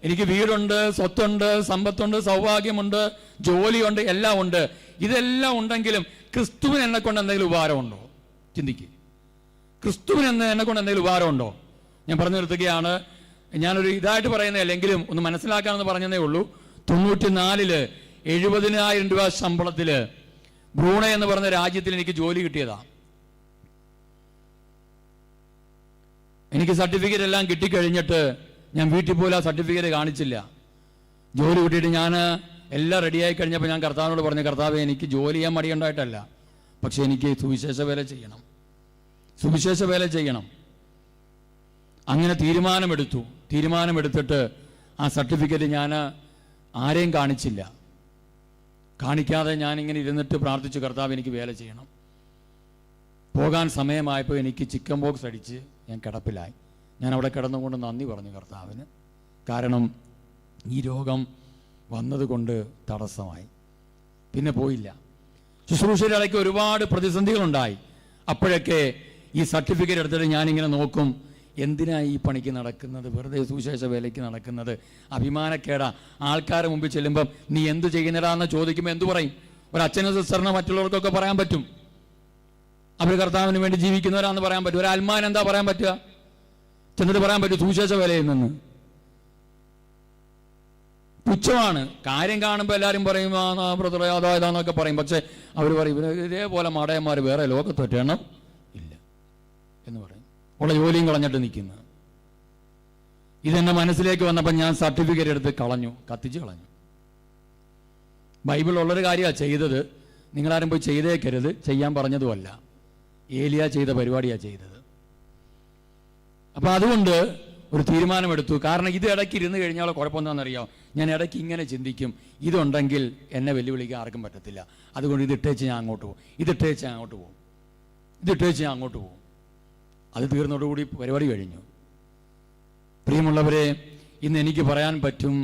എനിക്ക് വീടുണ്ട്, സ്വത്തുണ്ട്, സമ്പത്തുണ്ട്, സൗഭാഗ്യമുണ്ട്, ജോലിയുണ്ട്, എല്ലാം ഉണ്ട്. ഇതെല്ലാം ഉണ്ടെങ്കിലും ക്രിസ്തുവിന് എന്നെ കൊണ്ട് എന്തെങ്കിലും ഉപകാരമുണ്ടോ? ചിന്തിക്കുക. ക്രിസ്തുവിന് എന്നെ കൊണ്ട് എന്തെങ്കിലും ഉപകാരമുണ്ടോ? ഞാൻ പറഞ്ഞു നിർത്തുകയാണ്. ഞാനൊരു ഇതായിട്ട് പറയുന്നതല്ലെങ്കിലും ഒന്ന് മനസ്സിലാക്കാമെന്ന് പറഞ്ഞതേ ഉള്ളൂ. 94 70,000 രൂപ ശമ്പളത്തില് ബ്രൂണൈ എന്ന് പറഞ്ഞ രാജ്യത്തിൽ എനിക്ക് ജോലി കിട്ടിയതാ. എനിക്ക് സർട്ടിഫിക്കറ്റ് എല്ലാം കിട്ടിക്കഴിഞ്ഞിട്ട് ഞാൻ വീട്ടിൽ പോലും ആ സർട്ടിഫിക്കറ്റ് കാണിച്ചില്ല. ജോലി കിട്ടിയിട്ട് ഞാൻ എല്ലാം റെഡിയായി കഴിഞ്ഞപ്പോൾ ഞാൻ കർത്താവിനോട് പറഞ്ഞു, കർത്താവേ, എനിക്ക് ജോലി ചെയ്യാൻ മടിയുണ്ടായിട്ടല്ല, പക്ഷെ എനിക്ക് സുവിശേഷ വേല ചെയ്യണം. അങ്ങനെ തീരുമാനമെടുത്തിട്ട് ആ സർട്ടിഫിക്കറ്റ് ഞാൻ ആരെയും കാണിച്ചില്ല. കാണിക്കാതെ ഞാനിങ്ങനെ ഇരുന്നിട്ട് പ്രാർത്ഥിച്ചു, കർത്താവ്, എനിക്ക് വേല ചെയ്യണം. പോകാൻ സമയമായപ്പോൾ എനിക്ക് ചിക്കൻ ബോക്സ് അടിച്ച് ഞാൻ കിടപ്പിലായി. ഞാൻ അവിടെ കിടന്നുകൊണ്ട് നന്ദി പറഞ്ഞു കർത്താവിന്. കാരണം ഈ രോഗം വന്നതുകൊണ്ട് തടസ്സമായി. പിന്നെ പോയില്ല. ശുശ്രൂഷയുടെ ഇടയ്ക്ക് ഒരുപാട് പ്രതിസന്ധികളുണ്ടായി. അപ്പോഴൊക്കെ ഈ സർട്ടിഫിക്കറ്റ് എടുത്തിട്ട് ഞാനിങ്ങനെ നോക്കും, എന്തിനാ ഈ പണിക്ക് നടക്കുന്നത്, വെറുതെ സുവിശേഷ വേലയ്ക്ക് നടക്കുന്നത്, അഭിമാനക്കേടാ. ആൾക്കാരെ മുമ്പിൽ ചെല്ലുമ്പം നീ എന്ത് ചെയ്യുന്നടാന്ന് ചോദിക്കുമ്പോൾ എന്തു പറയും? ഒരു അച്ഛനും സിസ്റ്ററിനോ മറ്റുള്ളവർക്കൊക്കെ പറയാൻ പറ്റും, അവർ കർത്താവിന് വേണ്ടി ജീവിക്കുന്നവരാന്ന് പറയാൻ പറ്റും. ഒരു അൽമാൻ എന്താ പറയാൻ പറ്റുക? ചെന്നിട്ട് പറയാൻ പറ്റും സുവിശേഷ വേലയിൽ നിന്ന്. പുച്ഛമാണ്. കാര്യം കാണുമ്പോൾ എല്ലാവരും പറയും ബ്രദറെ അതായതാന്നൊക്കെ പറയും. പക്ഷെ അവർ പറയും ഇതേപോലെ മടയന്മാർ വേറെ ലോകത്ത് ഒറ്റെണ്ണം ഇല്ല എന്ന് പറയും. ഉള്ള ജോലിയും കളഞ്ഞിട്ട് നിൽക്കുന്നു. ഇതെന്നെ മനസ്സിലേക്ക് വന്നപ്പോൾ ഞാൻ സർട്ടിഫിക്കറ്റ് എടുത്ത് കളഞ്ഞു, കത്തിച്ച് കളഞ്ഞു. ബൈബിളുള്ളൊരു കാര്യമാണ് ചെയ്തത്. നിങ്ങളാരും പോയി ചെയ്തേക്കരുത്, ചെയ്യാൻ പറഞ്ഞതുമല്ല. ഏലിയ ചെയ്ത പരിപാടിയാണ് ചെയ്തത്. അപ്പം അതുകൊണ്ട് ഒരു തീരുമാനമെടുത്തു. കാരണം ഇത് ഇടയ്ക്ക് ഇരുന്ന് കഴിഞ്ഞാൽ കുഴപ്പമെന്താണെന്നറിയാം, ഞാൻ ഇടയ്ക്ക് ഇങ്ങനെ ചിന്തിക്കും, ഇതുണ്ടെങ്കിൽ എന്നെ വെല്ലുവിളിക്കാൻ ആർക്കും പറ്റത്തില്ല. അതുകൊണ്ട് ഇതിട്ടേച്ച് ഞാൻ അങ്ങോട്ട് പോകും, ഇതിട്ടേച്ച് ഞാൻ അങ്ങോട്ട് പോകും, ഇതിട്ടേച്ച് ഞാൻ അങ്ങോട്ട് പോകും. അത് തീർന്നതോടുകൂടി പരിപാടി കഴിഞ്ഞു. പ്രിയമുള്ളവരെ, ഇന്ന് എനിക്ക് പറയാൻ പറ്റും,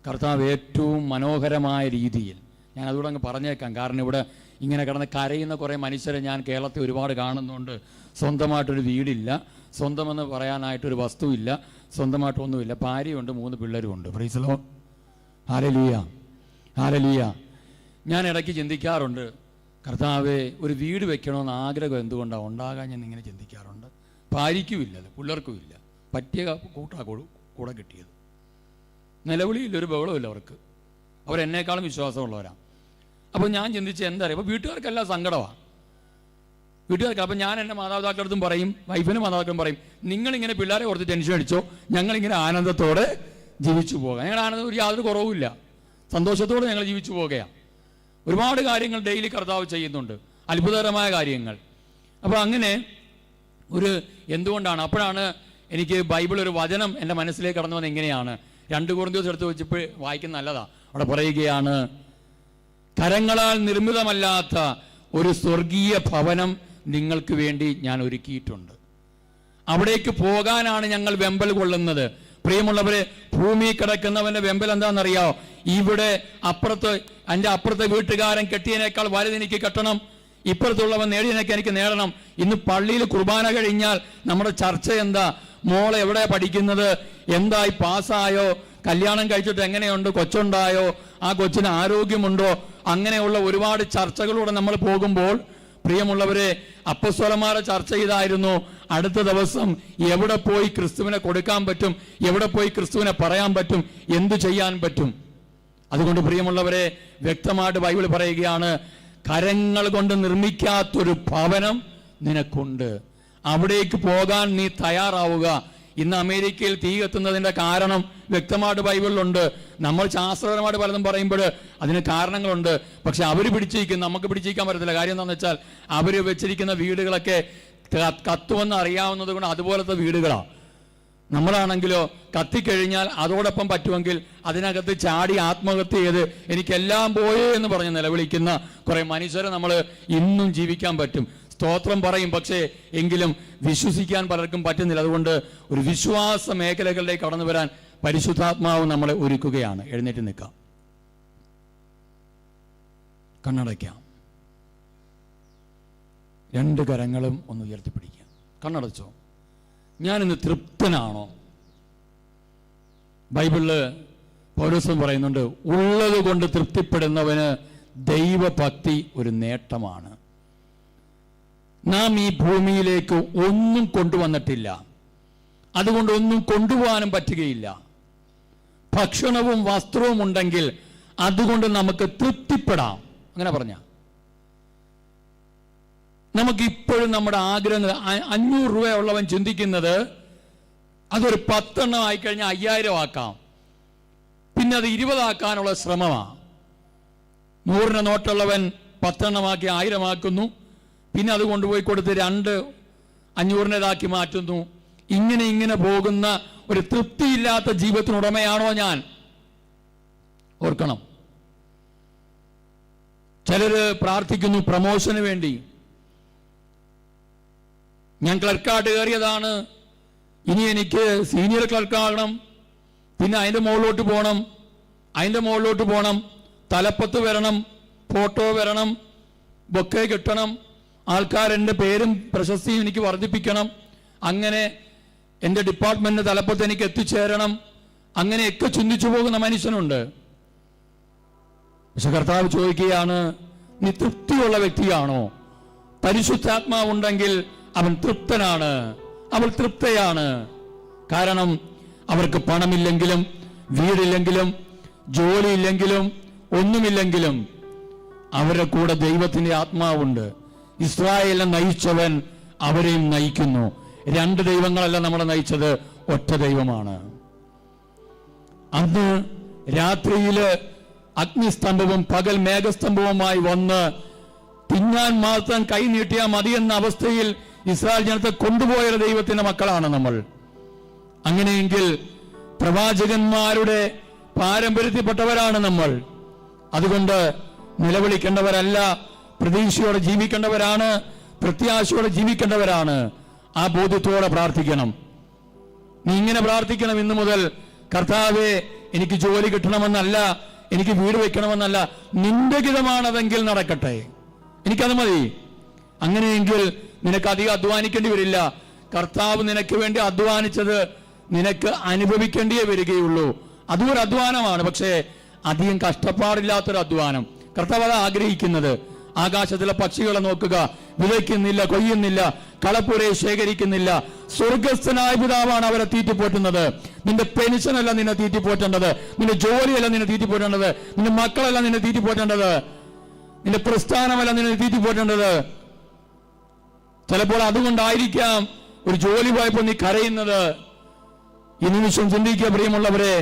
കർത്താവ് ഏറ്റവും മനോഹരമായ രീതിയിൽ, ഞാൻ അതുകൂടെ അങ്ങ് പറഞ്ഞേക്കാം. കാരണം ഇവിടെ ഇങ്ങനെ കിടന്ന് കരയുന്ന കുറേ മനുഷ്യരെ ഞാൻ കേരളത്തിൽ ഒരുപാട് കാണുന്നുണ്ട്. സ്വന്തമായിട്ടൊരു വീടില്ല, സ്വന്തമെന്ന് പറയാനായിട്ടൊരു വസ്തുവില്ല, സ്വന്തമായിട്ടൊന്നുമില്ല. ഭാര്യയുണ്ട്, 3 പിള്ളേരുമുണ്ട്. Praise the Lord. Hallelujah, hallelujah. ഞാൻ ഇടയ്ക്ക് ചിന്തിക്കാറുണ്ട്, കർത്താവേ ഒരു വീട് വെക്കണമെന്ന് ആഗ്രഹം എന്തുകൊണ്ടാണ് ഉണ്ടാകാൻ ഞാൻ ഇങ്ങനെ ചിന്തിക്കാറുണ്ട്. ഭാര്യയ്ക്കുമില്ല, പിള്ളേർക്കും ഇല്ല, പറ്റിയ കൂടെ കിട്ടിയത്. നിലവിളിയില്ലൊരു ബഹളമില്ല അവർക്ക്. അവരെന്നേക്കാളും വിശ്വാസമുള്ളവരാണ്. അപ്പോൾ ഞാൻ ചിന്തിച്ച് എന്താ പറയുക, അപ്പോൾ വീട്ടുകാർക്കെല്ലാം സങ്കടമാണ്. വീട്ടുകാർക്ക് അപ്പം ഞാൻ എൻ്റെ മാതാപിതാക്കളടുത്തും പറയും, വൈഫിനും മാതാപിതാക്കളും പറയും, നിങ്ങളിങ്ങനെ പിള്ളേരെ കുറച്ച് ടെൻഷൻ അടിച്ചോ, ഞങ്ങളിങ്ങനെ ആനന്ദത്തോടെ ജീവിച്ചു പോകാം. ഞങ്ങൾ ആനന്ദം ഒരു യാതൊരു കുറവുമില്ല, സന്തോഷത്തോടെ ഞങ്ങൾ ജീവിച്ചു പോകുകയാണ്. ഒരുപാട് കാര്യങ്ങൾ ഡെയിലി കർത്താവ് ചെയ്യുന്നുണ്ട്, അത്ഭുതകരമായ കാര്യങ്ങൾ. അപ്പോൾ അങ്ങനെ ഒരു എന്തുകൊണ്ടാണ്, അപ്പോഴാണ് എനിക്ക് ബൈബിൾ ഒരു വചനം എൻ്റെ മനസ്സിലേക്ക് കടന്നു വന്നത്. എങ്ങനെയാണ്, 2 കൊരിന്ത്യർ എടുത്ത് വെച്ചപ്പോൾ വായിക്കുന്ന നല്ലതാ. അവിടെ പറയുകയാണ്, കരങ്ങളാൽ നിർമ്മിതമല്ലാത്ത ഒരു സ്വർഗീയ ഭവനം നിങ്ങൾക്ക് വേണ്ടി ഞാൻ ഒരുക്കിയിട്ടുണ്ട്. അവിടേക്ക് പോകാനാണ് ഞങ്ങൾ വെമ്പൽ കൊള്ളുന്നത്. പ്രിയമുള്ളവരെ, ഭൂമി കിടക്കുന്നവന്റെ വെമ്പൽ എന്താണെന്നറിയാമോ? ഇവിടെ എൻ്റെ അപ്പുറത്തെ വീട്ടുകാരൻ കെട്ടിയതിനേക്കാൾ വലുതെനിക്ക് കെട്ടണം, ഇപ്പുറത്തുള്ളവൻ നേടിയതിനൊക്കെ എനിക്ക് നേടണം. ഇന്ന് പള്ളിയിൽ കുർബാന കഴിഞ്ഞാൽ നമ്മുടെ ചർച്ച എന്താ? മോളെ എവിടെ പഠിക്കുന്നത്, എന്തായി, പാസ്സായോ, കല്യാണം കഴിച്ചിട്ട് എങ്ങനെയുണ്ട്, കൊച്ചുണ്ടായോ, ആ കൊച്ചിന് ആരോഗ്യമുണ്ടോ, അങ്ങനെയുള്ള ഒരുപാട് ചർച്ചകളിലൂടെ നമ്മൾ പോകുമ്പോൾ, പ്രിയമുള്ളവരെ, അപ്പസ്വലന്മാരെ ചർച്ച ചെയ്തായിരുന്നു അടുത്ത ദിവസം എവിടെ പോയി ക്രിസ്തുവിനെ കൊടുക്കാൻ പറ്റും, എവിടെ പോയി ക്രിസ്തുവിനെ പറയാൻ പറ്റും, എന്തു ചെയ്യാൻ പറ്റും. അതുകൊണ്ട് പ്രിയമുള്ളവരെ, വ്യക്തമായിട്ട് ബൈബിൾ പറയുകയാണ്, കരങ്ങൾ കൊണ്ട് നിർമ്മിക്കാത്തൊരു ഭവനം നിനക്കുണ്ട്, അവിടേക്ക് പോകാൻ നീ തയ്യാറാവുക. ഇന്ന് അമേരിക്കയിൽ തീ കത്തുന്നതിന്റെ കാരണം വ്യക്തമായിട്ട് ബൈബിളിലുണ്ട്. നമ്മൾ ശാസ്ത്രപരമായിട്ട് പലതും പറയുമ്പോൾ അതിന് കാരണങ്ങളുണ്ട്. പക്ഷെ അവർ പിടിച്ചിരിക്കും, നമുക്ക് പിടിച്ചിരിക്കാൻ പറ്റത്തില്ല. കാര്യം എന്താണെന്ന് വെച്ചാൽ അവർ വെച്ചിരിക്കുന്ന വീടുകളൊക്കെ കത്തുമെന്ന് അറിയാവുന്നത് കൊണ്ട് അതുപോലത്തെ വീടുകളാണ്. നമ്മളാണെങ്കിലോ കത്തിക്കഴിഞ്ഞാൽ അതോടൊപ്പം പറ്റുമെങ്കിൽ അതിനകത്ത് ചാടി ആത്മഹത്യ ചെയ്ത് എനിക്കെല്ലാം പോയേ എന്ന് പറഞ്ഞ് നിലവിളിക്കുന്ന കുറെ മനുഷ്യരെ നമ്മൾ ഇന്നും ജീവിക്കാൻ പറ്റും. സ്തോത്രം പറയും. പക്ഷേ എങ്കിലും വിശ്വസിക്കാൻ പലർക്കും പറ്റുന്നില്ല. അതുകൊണ്ട് ഒരു വിശ്വാസ മേഖലകളിലേക്ക് കടന്നു വരാൻ പരിശുദ്ധാത്മാവ് നമ്മളെ ഒരുക്കുകയാണ്. എഴുന്നേറ്റ് നിൽക്കാം, കണ്ണടയ്ക്കാം, 2 കരങ്ങളും ഒന്ന് ഉയർത്തിപ്പിടിക്കാം. കണ്ണടച്ചോ. ഞാനിന്ന് തൃപ്തനാണോ? ബൈബിളില് പൗലോസ് പറയുന്നുണ്ട്, ഉള്ളത് കൊണ്ട് തൃപ്തിപ്പെടുന്നവന് ദൈവഭക്തി ഒരു നേട്ടമാണ്. നാം ഈ ഭൂമിയിലേക്ക് ഒന്നും കൊണ്ടുവന്നിട്ടില്ല, അതുകൊണ്ട് ഒന്നും കൊണ്ടുപോകാനും പറ്റുകയില്ല. ഭക്ഷണവും വസ്ത്രവും ഉണ്ടെങ്കിൽ അതുകൊണ്ട് നമുക്ക് തൃപ്തിപ്പെടാം. അങ്ങനെ പറഞ്ഞ നമുക്കിപ്പോഴും നമ്മുടെ ആഗ്രഹങ്ങൾ, 500 രൂപയുള്ളവൻ ചിന്തിക്കുന്നത് അതൊരു 10 എണ്ണം ആയിക്കഴിഞ്ഞാൽ 5000 ആക്കാം, പിന്നെ അത് 20 ആക്കാനുള്ള ശ്രമമാണ്. 100 നോട്ടുള്ളവൻ 10 എണ്ണമാക്കി 1000 ആക്കുന്നു, പിന്നെ അത് കൊണ്ടുപോയി കൊടുത്ത് 2 500-നേതാക്കി മാറ്റുന്നു. ഇങ്ങനെ പോകുന്ന ഒരു തൃപ്തിയില്ലാത്ത ജീവിതത്തിനുടമയാണോ ഞാൻ? ഓർക്കണം, ചിലര് പ്രാർത്ഥിക്കുന്നു പ്രമോഷന് വേണ്ടി. ഞാൻ ക്ലർക്കായിട്ട് കയറിയതാണ്, ഇനി എനിക്ക് സീനിയർ ക്ലർക്കാകണം, പിന്നെ അതിൻ്റെ മുകളിലോട്ട് പോകണം, തലപ്പത്ത് വരണം, ഫോട്ടോ വരണം, ബൊക്കെ കിട്ടണം, ആൾക്കാരെൻ്റെ പേരും പ്രശസ്തിയും എനിക്ക് വർദ്ധിപ്പിക്കണം, അങ്ങനെ എൻ്റെ ഡിപ്പാർട്ട്മെന്റിന്റെ തലപ്പത്ത് എനിക്ക് എത്തിച്ചേരണം, അങ്ങനെയൊക്കെ ചിന്തിച്ചു പോകുന്ന മനുഷ്യനുണ്ട്. പക്ഷെ കർത്താവ് ചോദിക്കുകയാണ്, നീ തൃപ്തിയുള്ള വ്യക്തിയാണോ? പരിശുദ്ധാത്മാവുണ്ടെങ്കിൽ അവൻ തൃപ്തനാണ്, അവൾ തൃപ്തയാണ്. കാരണം അവർക്ക് പണമില്ലെങ്കിലും, വീടില്ലെങ്കിലും, ജോലിയില്ലെങ്കിലും ഒന്നുമില്ലെങ്കിലും അവരുടെ കൂടെ ദൈവത്തിന്റെ ആത്മാവുണ്ട്. ഇസ്രായേലിനെ നയിച്ചവൻ അവരെയും നയിക്കുന്നു. രണ്ട് ദൈവങ്ങളല്ല നമ്മളെ നയിച്ചത്, ഒറ്റ ദൈവമാണ്. അന്ന് രാത്രിയില് അഗ്നിസ്തംഭവും പകൽ മേഘസ്തംഭവുമായി വന്ന് തിന്നാൻ മാത്രം കൈ നീട്ടിയാൽ മതിയെന്ന അവസ്ഥയിൽ ഇസ്രായേൽ ജനത്തെ കൊണ്ടുപോയ ദൈവത്തിന്റെ മക്കളാണ് നമ്മൾ. അങ്ങനെയെങ്കിൽ പ്രവാചകന്മാരുടെ പാരമ്പര്യത്തിൽപ്പെട്ടവരാണ് നമ്മൾ. അതുകൊണ്ട് നിലവിളിക്കേണ്ടവരല്ല, പ്രതീക്ഷയോടെ ജീവിക്കേണ്ടവരാണ്, പ്രത്യാശയോടെ ജീവിക്കേണ്ടവരാണ്. ആ ബോധ്യത്തോടെ പ്രാർത്ഥിക്കണം. നീ ഇങ്ങനെ പ്രാർത്ഥിക്കണം ഇന്നു മുതൽ, കർത്താവേ എനിക്ക് ജോലി കിട്ടണമെന്നല്ല, എനിക്ക് വീട് വെക്കണമെന്നല്ല, നിന്റെ ഹിതമാണതെങ്കിൽ നടക്കട്ടെ, എനിക്കത് മതി. അങ്ങനെയെങ്കിൽ നിനക്ക് അധികം അധ്വാനിക്കേണ്ടി വരില്ല. കർത്താവ് നിനക്ക് വേണ്ടി അധ്വാനിച്ചത് നിനക്ക് അനുഭവിക്കേണ്ടിയേ വരികയുള്ളൂ. അതും ഒരു അധ്വാനമാണ്, പക്ഷേ അധികം കഷ്ടപ്പാടില്ലാത്തൊരു അധ്വാനം. കർത്താവ് അത് ആഗ്രഹിക്കുന്നത്. ആകാശത്തിലെ പക്ഷികളെ നോക്കുക, വിതയ്ക്കുന്നില്ല, കൊയ്യുന്നില്ല, കളപ്പുരയെ ശേഖരിക്കുന്നില്ല. സ്വർഗസ്ഥനായ പിതാവാണ് അവരെ തീറ്റിപ്പോറ്റുന്നത്. നിന്റെ പെൻഷനല്ല നിന്നെ തീറ്റിപ്പോറ്റേണ്ടത്, നിന്റെ ജോലിയല്ല നിന്നെ തീറ്റിപ്പോറ്റേണ്ടത്, നിന്റെ മക്കളല്ല നിന്നെ തീറ്റിപ്പോറ്റേണ്ടത്, നിന്റെ പ്രസ്ഥാനമല്ല നിന്നെ തീറ്റിപ്പോറ്റേണ്ടത്. ചിലപ്പോൾ അതുകൊണ്ടായിരിക്കാം ഒരു ജോലി പോയപ്പോൾ നീ കരയുന്നത്. ഈ നിമിഷം ചിന്തിക്കുക പ്രിയമുള്ളവരെ,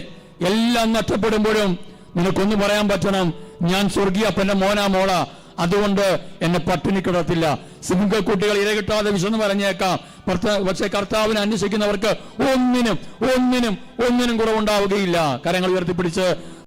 എല്ലാം നഷ്ടപ്പെടുമ്പോഴും നിനക്കൊന്നു പറയാൻ പറ്റണം, ഞാൻ സ്വർഗീയ അപ്പന്റെ മോനാ മോളാ, അതുകൊണ്ട് എന്നെ പട്ടിണി കിടത്തില്ല. സിംഹക്കുട്ടികൾ ഇരകിട്ടാതെ വിശന്ന് പറഞ്ഞേക്കാം, പക്ഷെ കർത്താവിനെ അന്വേഷിക്കുന്നവർക്ക് ഒന്നിനും കുറവുണ്ടാവുകയില്ല. കരങ്ങൾ ഉയർത്തിപ്പിടിച്ച്